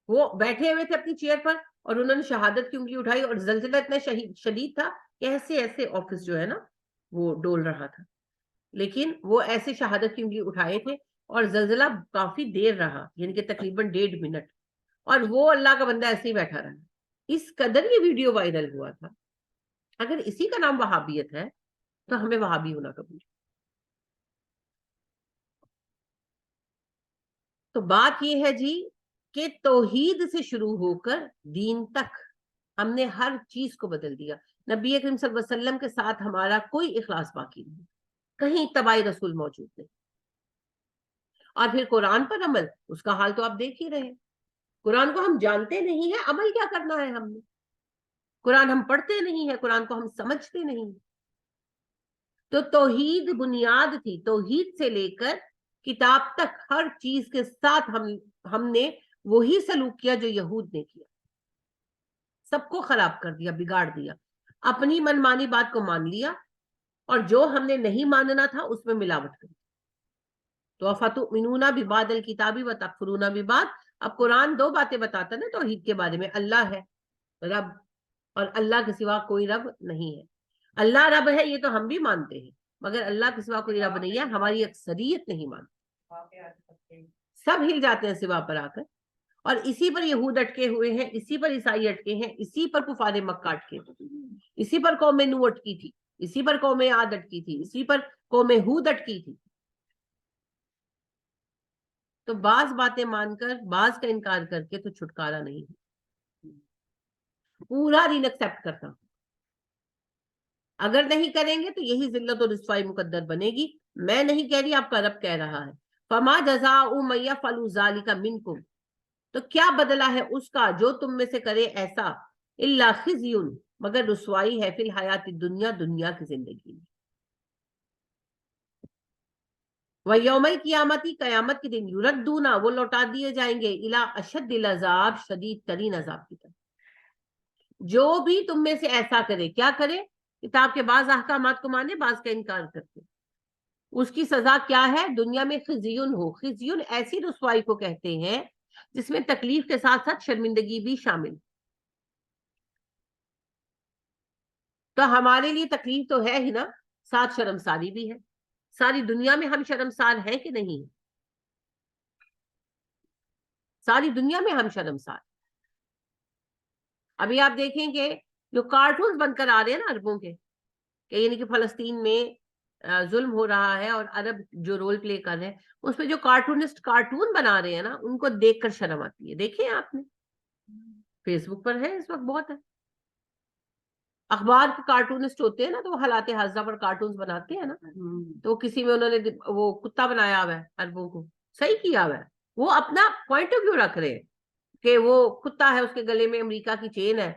وہ بیٹھے ہوئے تھے اپنی چیئر پر اور انہوں نے شہادت کی انگلی اٹھائی, اور زلزلہ اتنا شدید تھا کہ ایسے ایسے آفس جو ہے نا وہ ڈول رہا تھا. لیکن وہ ایسے شہادت کی انگلی اٹھائے تھے, اور زلزلہ کافی دیر رہا, یعنی کہ تقریباً 1.5 منٹ, اور وہ اللہ کا بندہ ایسے ہی بیٹھا رہا. اس قدر یہ ویڈیو وائرل ہوا تھا. اگر اسی کا نام وہابیت ہے تو ہمیں وہابی ہونا قبول. تو بات یہ ہے جی کہ توحید سے شروع ہو کر دین تک ہم نے ہر چیز کو بدل دیا. نبی اکرم صلی اللہ علیہ وسلم کے ساتھ ہمارا کوئی اخلاص باقی نہیں, کہیں اتباع رسول موجود نہیں. اور پھر قرآن پر عمل, اس کا حال تو آپ دیکھ ہی رہے ہیں. قرآن کو ہم جانتے نہیں ہیں, عمل کیا کرنا ہے ہم نے. قرآن ہم پڑھتے نہیں ہیں, قرآن کو ہم سمجھتے نہیں. تو توحید بنیاد تھی, توحید سے لے کر کتاب تک ہر چیز کے ساتھ ہم نے وہی سلوک کیا جو یہود نے کیا. سب کو خراب کر دیا, بگاڑ دیا, اپنی منمانی بات کو مان لیا, اور جو ہم نے نہیں ماننا تھا اس میں ملاوٹ کر دی. تو افتؤمنون ببعض الکتاب وتکفرون ببعض. اب قرآن 2 باتیں بتاتا نا توحید کے بارے میں. اللہ ہے رب, اور اللہ کے سوا کوئی رب نہیں ہے. اللہ رب ہے یہ تو ہم بھی مانتے ہیں, مگر اللہ کے سوا کوئی رب نہیں ہے, ہماری اکثریت نہیں مانتی. سب ہل جاتے ہیں سوا پر آ کر, اور اسی پر یہود اٹکے ہوئے ہیں, اسی پر عیسائی اٹکے ہیں, اسی پر کفار مکہ اٹکے تھے, اسی پر قوم نوح اٹکی تھی, اسی پر قوم عاد اٹکی تھی, اسی پر قوم ہود اٹکی تھی. تو بعض باتیں مان کر بعض کا انکار کر کے تو چھٹکارا نہیں ہے. پورا دین ایکسپٹ کرتا ہوں. اگر نہیں کریں گے تو یہی ذلت و رسوائی مقدر بنے گی. میں نہیں کہہ رہی, آپ کا رب کہہ رہا ہے. فما جزاء من یفعل ذلک منکم, تو کیا بدلہ ہے اس کا جو تم میں سے کرے ایسا, الا خزی, مگر رسوائی ہے, فی الحیات الدنیا, دنیا کی زندگی میں. وَيَوْمَ الْقِيَامَةِ, قیامت کے دن, یردون, وہ لوٹا دیے جائیں گے, الی اشد العذاب, شدید ترین عذاب کی طرف. جو بھی تم میں سے ایسا کرے, کیا کرے, کتاب کے بعض احکامات کو مانے, بعض کا انکار کرتے, اس کی سزا کیا ہے, دنیا میں خزیون ہو. خزیون ایسی رسوائی کو کہتے ہیں جس میں تکلیف کے ساتھ ساتھ شرمندگی بھی شامل. تو ہمارے لیے تکلیف تو ہے ہی نا, ساتھ شرمساری بھی ہے. ساری دنیا میں ہم شرمسار ہیں کہ نہیں؟ ساری دنیا میں ہم شرمسار. ابھی آپ دیکھیں کہ جو کارٹونز بن کر آ رہے ہیں نا عربوں کے, کہ یعنی کہ فلسطین میں ظلم ہو رہا ہے اور عرب جو رول پلے کر رہے ہیں, اس پہ جو کارٹونسٹ کارٹون بنا رہے ہیں نا, ان کو دیکھ کر شرم آتی ہے. دیکھیں آپ نے, فیس بک پر ہے اس وقت بہت ہے. اخبار کے کارٹونسٹ ہوتے ہیں نا, تو وہ حالات حاضرہ پر کارٹونز بناتے ہیں نا, تو کسی میں انہوں نے وہ کتا بنایا ہوا ہے عربوں کو, صحیح کیا ہوا ہے, وہ اپنا پوائنٹ آف ویو رکھ رہے ہیں. کہ وہ کتا ہے, اس کے گلے میں امریکہ کی چین ہے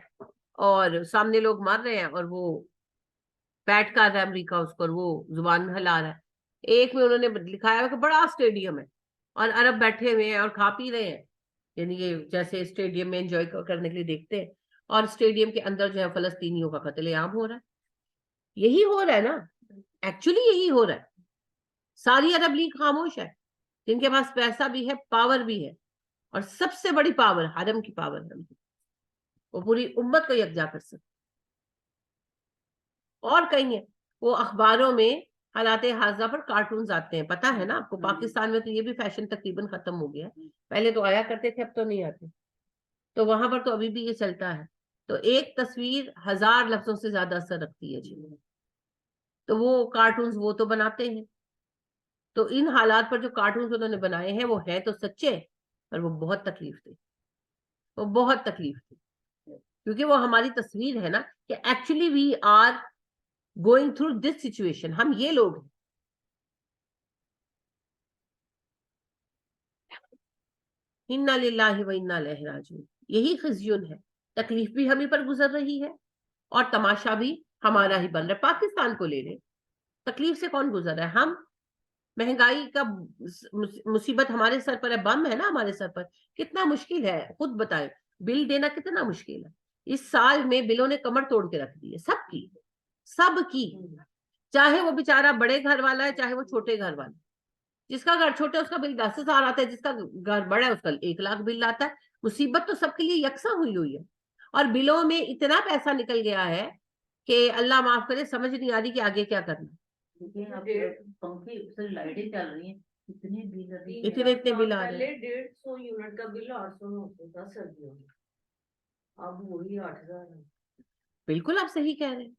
اور سامنے لوگ مر رہے ہیں اور وہ پیٹ کر رہا ہے امریکہ اس پر, وہ زبان ہلا رہا ہے. ایک میں انہوں نے لکھایا ہے کہ بڑا اسٹیڈیم ہے اور عرب بیٹھے ہوئے ہیں اور کھا پی رہے ہیں, یعنی یہ جیسے اسٹیڈیم میں انجوائے کرنے کے لیے دیکھتے ہیں, اور اسٹیڈیم کے اندر جو ہے فلسطینیوں کا قتل عام ہو رہا ہے. یہی ہو رہا ہے نا, ایکچولی یہی ہو رہا ہے. ساری عرب لیگ خاموش ہے, جن کے پاس پیسہ بھی ہے, پاور بھی ہے, اور سب سے بڑی پاور حرم کی پاور ہے, وہ پوری امت کو یکجا کر سکتے. اور کہیں ہے وہ اخباروں میں حالات حاضرہ پر کارٹونز آتے ہیں, پتہ ہے نا آپ کو, پاکستان میں تو یہ بھی فیشن تقریباً ختم ہو گیا, پہلے تو آیا کرتے تھے, اب تو نہیں آتے, تو وہاں پر تو ابھی بھی یہ چلتا ہے. تو ایک تصویر 1000 لفظوں سے زیادہ اثر رکھتی ہے جی, تو وہ کارٹونز وہ تو بناتے ہیں. تو ان حالات پر جو کارٹونز انہوں نے بنائے ہیں وہ ہے تو سچے, پر وہ بہت تکلیف تھے, وہ بہت تکلیف تھی, کیونکہ وہ ہماری تصویر ہے نا کہ actually we are going through this situation, ہم یہ لوگ ہیں. انا للہ و انا الیہ راجعون, یہی خزیون ہے. تکلیف بھی ہمیں پر گزر رہی ہے اور تماشا بھی ہمارا ہی بن رہا ہے. پاکستان کو لے لیں, تکلیف سے کون گزر رہا ہے؟ ہم. مہنگائی کا مصیبت ہمارے سر پر ہے, بم ہے نا ہمارے سر پر. کتنا مشکل ہے خود بتائیں, بل دینا کتنا مشکل ہے. اس سال میں بلوں نے کمر توڑ کے رکھ دی ہے سب کی, سب کی, چاہے وہ بیچارہ بڑے گھر والا ہے چاہے وہ چھوٹے گھر والا. جس کا گھر چھوٹا ہے اس کا بل 10,000 آتا ہے, جس کا گھر بڑا ہے اس کا 1 لاکھ بل آتا ہے. مصیبت تو سب کے لیے یکساں ہوئی ہے, اور بلوں میں اتنا پیسہ نکل گیا ہے کہ اللہ معاف کرے, سمجھ نہیں آ رہی کہ آگے کیا کرنا. لائٹیں چل رہی ہیں, اتنے بل آ رہے ہیں. 150 یونٹ کا بل 800 میں ہوتا تھا سردیوں میں, اب وہی 8,000 ہے. بالکل آپ صحیح کہہ رہے ہیں,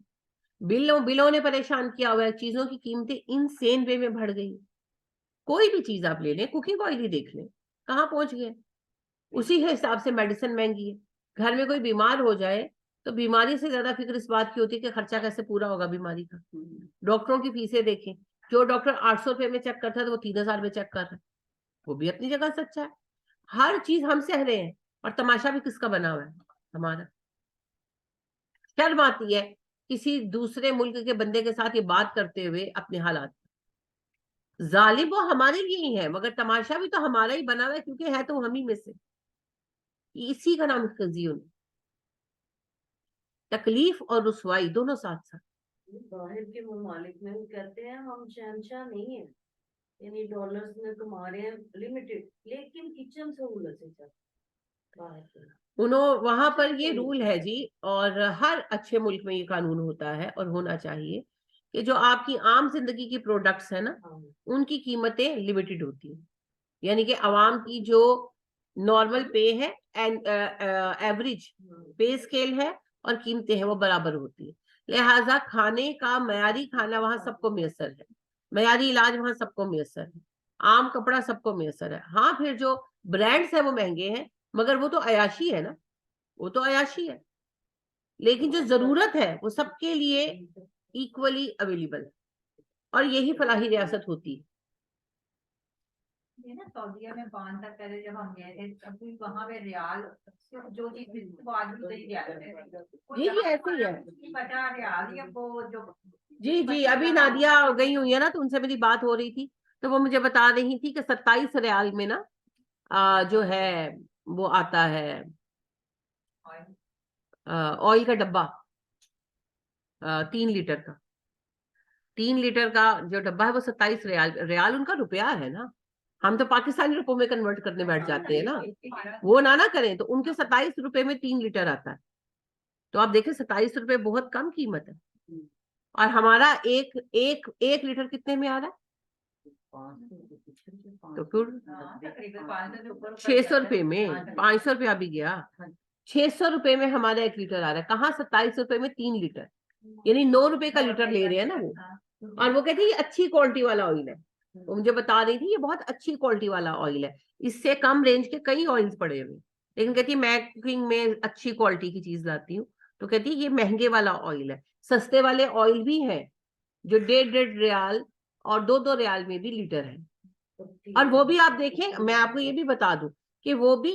بلوں نے پریشان کیا ہوا ہے. چیزوں کی قیمتیں انسین وے میں بڑھ گئی. کوئی بھی چیز آپ لے لیں, کوکنگ آئل ہی دیکھ لیں کہاں پہنچ گئے. اسی حساب سے میڈیسن مہنگی ہے. گھر میں کوئی بیمار ہو جائے تو بیماری سے زیادہ فکر اس بات کی ہوتی ہے کہ خرچہ کیسے پورا ہوگا بیماری کا. ڈاکٹروں کی فیسیں دیکھیں, جو ڈاکٹر 800 روپے میں چیک کرتا ہے تو وہ 3,000 میں چیک کر رہا ہے, وہ بھی اپنی جگہ سچا ہے. ہر چیز ہم سہ رہے ہیں, اور تماشا بھی کس کا بنا ہوا ہے؟ ہمارا. شرم آتی ہے کسی دوسرے ملک کے بندے کے ساتھ یہ بات کرتے ہوئے اپنے حالات. ظالم وہ ہمارے لیے ہی ہے, مگر تماشا بھی تو ہمارا ہی بنا ہوا ہے, کیونکہ ہے تو ہم ہی میں سے. اسی کا نام خزیون, تکلیف اور رسوائی دونوں ساتھ ساتھ. باہر کے ممالک میں کہتے ہیں ہم شہنشاہ نہیں ہیں, یعنی ڈالرز میں کما رہے ہیں لمیٹڈ, لیکن کچن سہولت سے چل باہر کے. وہاں پر یہ رول ہے جی, اور ہر اچھے ملک میں یہ قانون ہوتا ہے اور ہونا چاہیے کہ جو آپ کی عام زندگی کی پروڈکٹس ہیں نا, ان کی قیمتیں لمیٹڈ ہوتی ہیں. یعنی کہ عوام کی جو نارمل پے ہے, ایوریج پے اسکیل ہے, اور قیمتیں ہیں وہ برابر ہوتی ہیں. لہٰذا کھانے کا معیاری کھانا وہاں سب کو میسر ہے, معیاری علاج وہاں سب کو میسر ہے, عام کپڑا سب کو میسر ہے. ہاں پھر جو برانڈز ہیں وہ مہنگے ہیں, مگر وہ تو عیاشی ہے نا, وہ تو عیاشی ہے. لیکن جو ضرورت ہے وہ سب کے لیے ایکولی اویلیبل ہے, اور یہی فلاحی ریاست ہوتی ہے. نا سعودیہ میں 5 تک پہلے جب ہم گئے تھے, ابھی وہاں پہ ریال جو چیز وہ آج بھی صحیح ریال ہے, جی ایسے ہی ہے. 50 ریال, یا وہ جو جی ابھی نادیہ گئی ہوئی ہے نا, تو ان سے میری بات ہو رہی تھی, تو وہ مجھے بتا رہی تھی کہ 27 ریال میں نا جو ہے وہ آتا ہے آئل کا ڈبہ, 3 لیٹر کا. 3 لیٹر کا جو ڈبہ ہے وہ 27 ریال. ریال ان کا روپیہ ہے نا, ہم تو پاکستانی روپوں میں کنورٹ کرنے بیٹھ جاتے ہیں نا, وہ نہ کریں. تو ان کے 27 روپے میں 3 لیٹر آتا ہے. تو آپ دیکھیں 27 روپے بہت کم قیمت ہے, اور ہمارا ایک لیٹر کتنے میں آ رہا ہے؟ تو پھر 600 روپے میں, 500 روپیہ بھی گیا, 600 روپے میں ہمارا 1 لیٹر آ رہا ہے. کہاں 27 روپے میں 3 لیٹر, یعنی 9 روپے کا لیٹر لے رہے ہیں نا وہ. اور وہ کہتی ہے یہ اچھی کوالٹی والا آئل ہے, وہ مجھے بتا رہی تھی یہ بہت اچھی کوالٹی والا آئل ہے. اس سے کم رینج کے کئی آئلز پڑے ہوئے, لیکن کہتی ہے میں کوکنگ میں اچھی کوالٹی کی چیز لاتی ہوں. تو کہتی ہے یہ مہنگے والا آئل ہے. سستے والے آئل بھی ہیں جو 1.5 ریال اور 2 ریال میں بھی لیٹر ہے. اور وہ بھی آپ دیکھیں, میں آپ کو یہ بھی بتا دوں کہ وہ بھی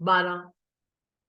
12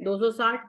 260।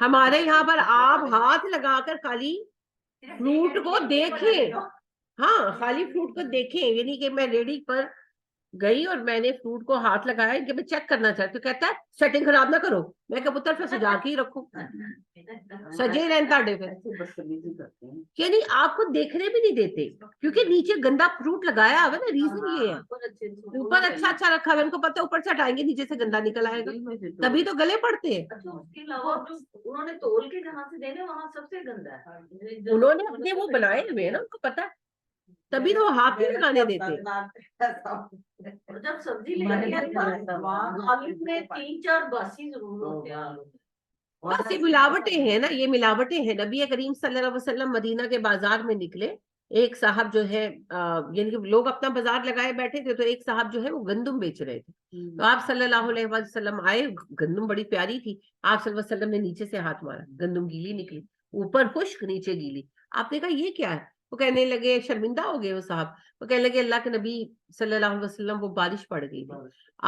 ہمارے یہاں پر آپ ہاتھ لگا کر خالی صرف فروٹ دیکھ کو کر دیکھیں، دو۔ ہاں خالی فروٹ کو دیکھیں، یعنی کہ میں ریڈی پر گئی اور میں نے فروٹ کو ہاتھ لگایا کہ میں چیک کرنا چاہتی ہوں، کہتا ہے سیٹنگ خراب نہ کرو، میں کہ پتر پھر سجا کے ہی رکھو، سجے رہتا ڈے پھر، ایسے بدتمیزی کرتے ہیں. یعنی آپ کو دیکھنے بھی نہیں دیتے کیونکہ نیچے گندا فروٹ لگایا ہوا نا، ریزن یہ ہے اوپر اچھے سے اوپر اچھا اچھا رکھا ہوا ہے، ان کو پتا اوپر سے ہٹائیں گے نیچے سے گندا نکل آئے گا، تبھی تو گلے پڑتے ہیں. اچھا اس کے علاوہ جو انہوں نے تول کے جہاں سے دینے وہاں سب سے گندا ہے. انہوں نے اپنے وہ بنائے ہوئے ہیں نا، ان کو پتا ہے، تبھی تو وہ ہاتھ نہیں لگانے دیتے. اور جب سبزی لے کے آلو میں 3-4 باسی ضرور ہوتے ہیں آلو میں. بس یہ ملاوٹیں ہیں نا، یہ ملاوٹیں ہیں. نبی کریم صلی اللہ علیہ وسلم مدینہ کے بازار میں نکلے، ایک صاحب جو ہے یعنی کہ لوگ اپنا بازار لگائے بیٹھے تھے، تو ایک صاحب جو ہے وہ گندم بیچ رہے تھے، تو آپ صلی اللہ علیہ وسلم آئے، گندم بڑی پیاری تھی، آپ صلی اللہ علیہ وسلم نے نیچے سے ہاتھ مارا، گندم گیلی نکلی، اوپر خشک نیچے گیلی. آپ نے کہا یہ کیا ہے؟ وہ کہنے لگے، شرمندہ ہو گئے وہ صاحب، وہ کہنے لگے اللہ کے نبی صلی اللہ علیہ وسلم وہ بارش پڑ گئی تھی.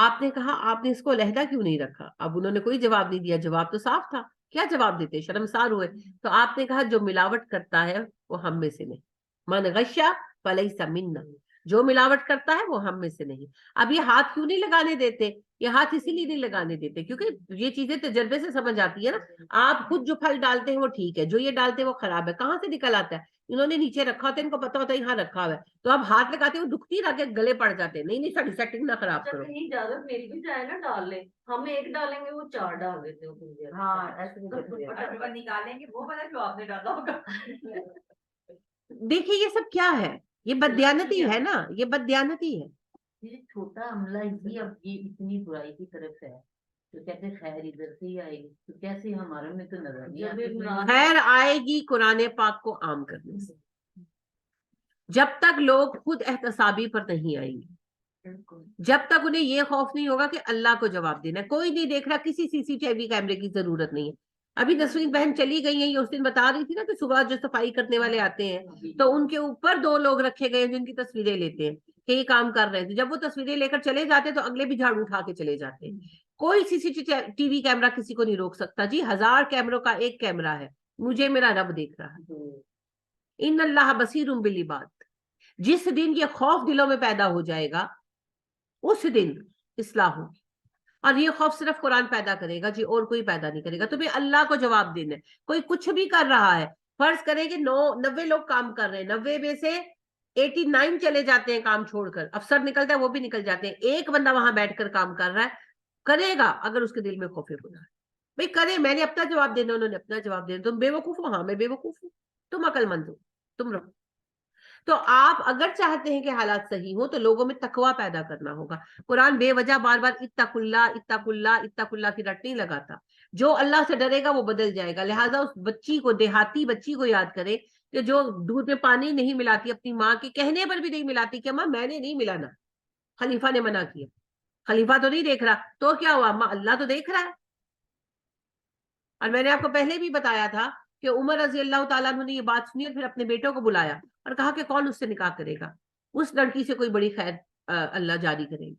آپ نے کہا آپ نے اس کو علیحدہ کیوں نہیں رکھا؟ اب انہوں نے کوئی جواب نہیں دیا، جواب تو صاف تھا، کیا جواب دیتے، شرمسار ہوئے. تو آپ نے کہا جو ملاوٹ کرتا ہے وہ ہم میں سے نہیں، من غشا فلیس منا، جو ملاوٹ کرتا ہے وہ ہم میں سے نہیں. اب یہ ہاتھ کیوں نہیں لگانے دیتے؟ یہ ہاتھ اسی لیے نہیں لگانے دیتے کیونکہ یہ چیزیں تجربے سے سمجھ آتی ہے نا. آپ خود جو پھل ڈالتے ہیں وہ ٹھیک ہے، جو یہ ڈالتے ہیں وہ خراب ہے، کہاں سے نکل آتا ہے؟ انہوں نے نیچے رکھا ہوتا ہے، ان کو پتا ہوتا ہے یہاں رکھا ہوا ہے، تو اب ہاتھ لگاتے ہیں وہ دکھتی رہ کے گلے پڑ جاتے ہیں. نہیں نہیں ساری سیٹنگ نہ خراب جب کرو. کہیں اجازت مل بھی جائے نا ڈال لیں، ہم ایک ڈالیں گے وہ 4 ڈال دیتے ہیں کچھ دیر. ہاں ایسے نہیں کرتے. اور جب نکالیں گے وہ پتا کیوں آپ نے ڈالا ہوگا. دیکھیے یہ سب کیا ہے، یہ بددیانتی ہے نا، یہ بددیانتی ہے. یہ چھوٹا عملہ ہی اب یہ اتنی برائی کی طرف ہے تو کہتے ہیں خیر ادھر سے ہی آئے گی، تو کیسے ہمارے میں تو نظر نہیں آتی. خیر آئے گی قرآن پاک کو عام کرنے سے، جب تک لوگ خود احتسابی پر نہیں آئیں گے، جب تک انہیں یہ خوف نہیں ہوگا کہ اللہ کو جواب دینا ہے. کوئی نہیں دیکھ رہا، کسی سی سی ٹی وی کیمرے کی ضرورت نہیں ہے. ابھی نسرین بہن چلی گئی ہیں، یہ اس دن بتا رہی تھی نا کہ صبح جو صفائی کرنے والے آتے ہیں تو ان کے اوپر 2 لوگ رکھے گئے جن کی تصویریں لیتے ہیں کہ یہ کام کر رہے تھے. جب وہ تصویریں لے کر چلے جاتے تو اگلے بھی جھاڑو اٹھا کے چلے جاتے. کوئی سی سی ٹی وی کیمرہ کسی کو نہیں روک سکتا جی. 1000 کیمروں کا ایک کیمرہ ہے، مجھے میرا رب دیکھ رہا ہے. ان اللہ بصیر بالعباد. جس دن یہ خوف دلوں میں پیدا ہو جائے گا اس دن اصلاح ہوگی، اور یہ خوف صرف قرآن پیدا کرے گا جی، اور کوئی پیدا نہیں کرے گا. تمہیں اللہ کو جواب دینا ہے. کوئی کچھ بھی کر رہا ہے، فرض کریں کہ 90 لوگ کام کر رہے ہیں، 90 میں سے 89 چلے جاتے ہیں کام چھوڑ کر، افسر نکلتا ہے وہ بھی نکل جاتے ہیں، ایک بندہ وہاں بیٹھ کر کام کر رہا ہے، کرے گا اگر اس کے دل میں خوف خدا ہے. بھائی کرے، میں نے اپنا جواب دینا، انہوں نے اپنا جواب دینا. تم بے وقوف ہو، ہاں میں بے وقوف ہوں، تم عقل مند ہو، تم رہو. تو آپ اگر چاہتے ہیں کہ حالات صحیح ہو تو لوگوں میں تقوی پیدا کرنا ہوگا. قرآن بے وجہ بار بار اتق اللہ اتق اللہ اتق اللہ کی رٹ نہیں لگاتا. جو اللہ سے ڈرے گا وہ بدل جائے گا. لہٰذا اس بچی کو، دیہاتی بچی کو یاد کرے کہ جو دودھ میں پانی نہیں ملاتی، اپنی ماں کے کہنے پر بھی نہیں ملاتی کہ ماں میں نے نہیں ملانا، خلیفہ نے منع کیا، خلیفہ تو نہیں دیکھ رہا، تو کیا ہوا، ماں اللہ تو دیکھ رہا ہے. اور میں نے آپ کو پہلے بھی بتایا تھا کہ عمر رضی اللہ تعالیٰ عنہ نے یہ بات سنی اور پھر اپنے بیٹوں کو بلایا اور کہا کہ کون اس سے نکاح کرے گا، اس لڑکی سے کوئی بڑی خیر اللہ جاری کرے گا.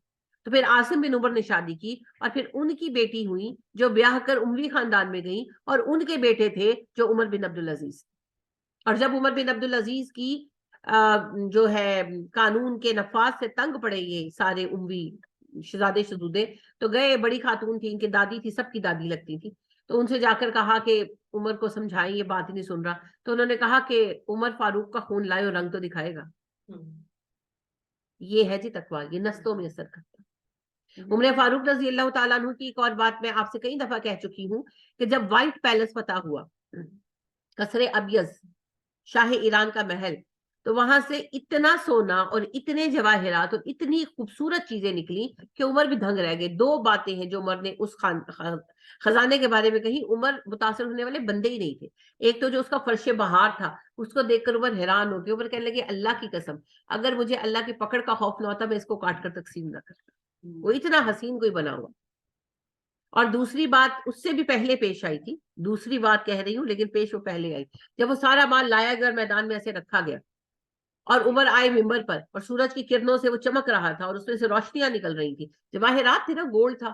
تو پھر عاصم بن عمر نے شادی کی اور پھر ان کی بیٹی ہوئی جو بیاہ کر اموی خاندان میں گئی، اور ان کے بیٹے تھے جو عمر بن عبدالعزیز. اور جب عمر بن عبدالعزیز کی جو ہے قانون کے نفاذ سے تنگ پڑے یہ سارے اموی شہزادے شہزودے، تو گئے، بڑی خاتون تھی، ان کی دادی تھی، سب کی دادی لگتی تھی، تو ان سے جا کر کہا کہ عمر کو سمجھائیں، یہ بات نہیں سن رہا. تو انہوں نے کہا کہ عمر فاروق کا خون لائے اور رنگ تو دکھائے گا. یہ ہے جی تقویٰ، یہ نسلوں میں اثر کرتا ہے. عمر فاروق رضی اللہ تعالیٰ عنہ کی ایک اور بات میں آپ سے کئی دفعہ کہہ چکی ہوں کہ جب وائٹ پیلس فتح ہوا، قصر ابیض، شاہ ایران کا محل، تو وہاں سے اتنا سونا اور اتنے جواہرات اور اتنی خوبصورت چیزیں نکلی کہ عمر بھی دھنگ رہ گئے. 2 باتیں ہیں جو عمر نے اس خزانے کے بارے میں کہی. عمر متاثر ہونے والے بندے ہی نہیں تھے. ایک تو جو اس کا فرش بہار تھا، اس کو دیکھ کر عمر حیران ہو گئے. عمر کہنے لگے اللہ کی قسم اگر مجھے اللہ کی پکڑ کا خوف نہ ہوتا میں اس کو کاٹ کر تقسیم نہ کرتا. وہ اتنا حسین کوئی بنا ہوا. اور دوسری بات اس سے بھی پہلے پیش آئی تھی، دوسری بات کہہ رہی ہوں لیکن پیش وہ پہلے آئی. جب وہ سارا مال لایا گیا اور میدان میں ایسے رکھا گیا اور عمر آئے ممبر پر اور سورج کی کرنوں سے وہ چمک رہا تھا اور اس میں سے روشنیاں نکل رہی تھی، جواہرات تھے نا، گولڈ تھا.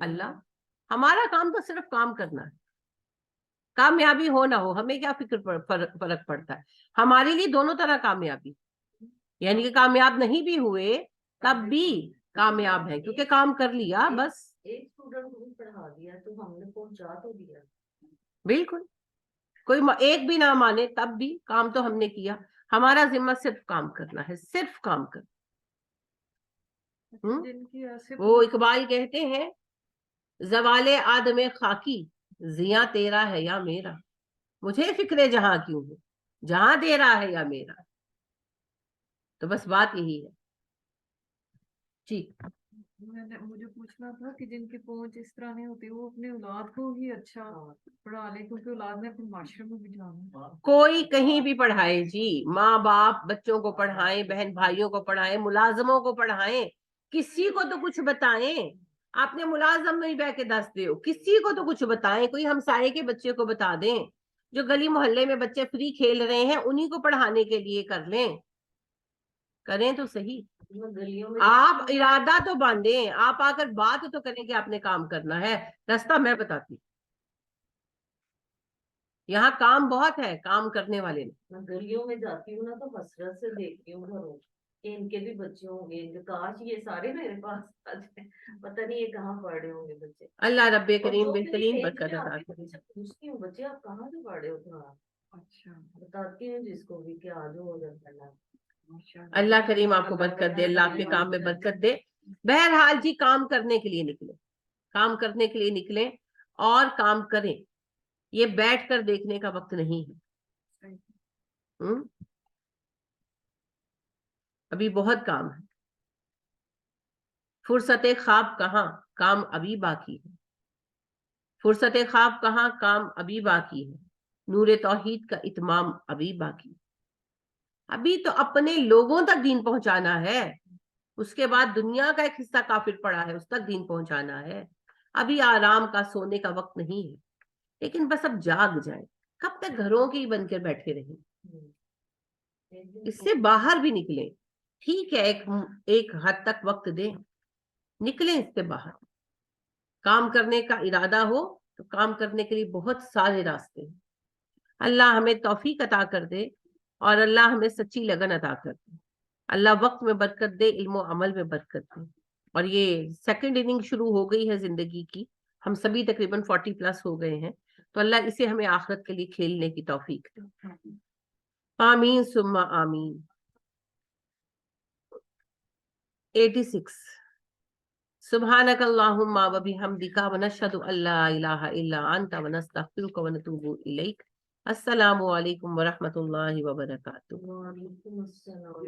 اللہ. ہمارا کام تو صرف کام کرنا ہے. کامیابی ہو نہ ہو ہمیں کیا فرق پڑتا ہے. ہمارے لیے دونوں طرح کامیابی, یعنی کہ کامیاب نہیں بھی ہوئے تب بھی کامیاب ہے کیونکہ کام کر لیا بس. ایک اسٹوڈنٹ کو بھی پڑھا دیا تو ہم نے پہنچا تو دیا. بالکل, کوئی ایک بھی نہ مانے تب بھی کام تو ہم نے کیا. ہمارا ذمہ صرف کام کرنا ہے, صرف کام کرنا. وہ اقبال کہتے ہیں زوال آدم خاکی زیاں تیرا ہے یا میرا, مجھے فکر جہاں کیوں ہے, جہاں تیرا ہے یا میرا. تو بس بات یہی ہے. ٹھیک, مجھے پوچھنا تھا کہ جن کی پہنچ اس طرح نہیں ہوتی وہ اپنے اولاد کو ہی اچھا پڑھا لے, کیونکہ اولاد نے اپنے معاشرے میں بھی جانا. کوئی کہیں بھی پڑھائے جی, ماں باپ بچوں کو پڑھائیں, بہن بھائیوں کو پڑھائیں, ملازموں کو پڑھائیں, کسی کو تو کچھ بتائیں. آپ نے ملازم نہیں بہ کے دس دے, کسی کو تو کچھ بتائیں. کوئی ہمسائے کے بچے کو بتا دیں, جو گلی محلے میں بچے فری کھیل رہے ہیں انہی کو پڑھانے کے لیے کر لیں. کریں تو صحیح. گلیوں میں آپ ارادہ تو باندھیں, آپ آ کر بات تو کریں کہ آپ نے کام کرنا ہے. راستہ میں بتاتی, یہاں کام بہت ہے, کام کرنے والے نہیں. میں گلیوں میں جاتی ہوں نا تو حسرت سے دیکھتی ہوں گھروں کہ ان کے بھی بچے ہوں گے, کاش یہ سارے میرے پاس آ جائیں. پتہ نہیں یہ کہاں پڑھ رہے ہوں گے بچے. اللہ رب اور کریم جو میری بہترین ایج برکت میں عطا آتے ہیں کرے. ان سے پوچھتی ہوں بچے آپ کہاں سے پڑھے ہو تھوڑا, اچھا, بتاتی ہوں جس کو بھی کہ آ جاؤ ادھر پڑھنا. اللہ کریم آپ کو برکت دے, اللہ آپ کے کام میں برکت دے. بہرحال جی کام کرنے کے لیے نکلے, کام کرنے کے لیے نکلیں اور کام کریں. یہ بیٹھ کر دیکھنے کا وقت نہیں ہے. ابھی بہت کام ہے. فرصت خواب کہاں, کام ابھی باقی ہے. فرصت خواب کہاں, کام ابھی باقی ہے. نور توحید کا اتمام ابھی باقی ہے. ابھی تو اپنے لوگوں تک دین پہنچانا ہے, اس کے بعد دنیا کا ایک حصہ کافر پڑا ہے اس تک دین پہنچانا ہے. ابھی آرام کا سونے کا وقت نہیں ہے, لیکن بس اب جاگ جائیں. کب تک گھروں کے ہی بن کر بیٹھے رہیں, اس سے باہر بھی نکلیں. ٹھیک ہے ایک حد تک وقت دیں, نکلیں اس سے باہر. کام کرنے کا ارادہ ہو تو کام کرنے کے لیے بہت سارے راستے ہیں. اللہ ہمیں توفیق عطا کر دے اور اللہ ہمیں سچی لگن عطا کر دے. اللہ وقت میں برکت دے, علم و عمل میں برکت دے. اور یہ سیکنڈ اننگ شروع ہو گئی ہے زندگی کی, ہم سبھی تقریباً 40+ ہو گئے ہیں, تو اللہ اسے ہمیں آخرت کے لیے کھیلنے کی توفیق دے. آمین ثم آمین. 86 سبحانک اللہم و بحمدک ونشہد ان لا الہ الا انت ونستغفرک ونتوب الیک. السلام علیکم ورحمۃ اللہ وبرکاتہ. وعلیکم السلام.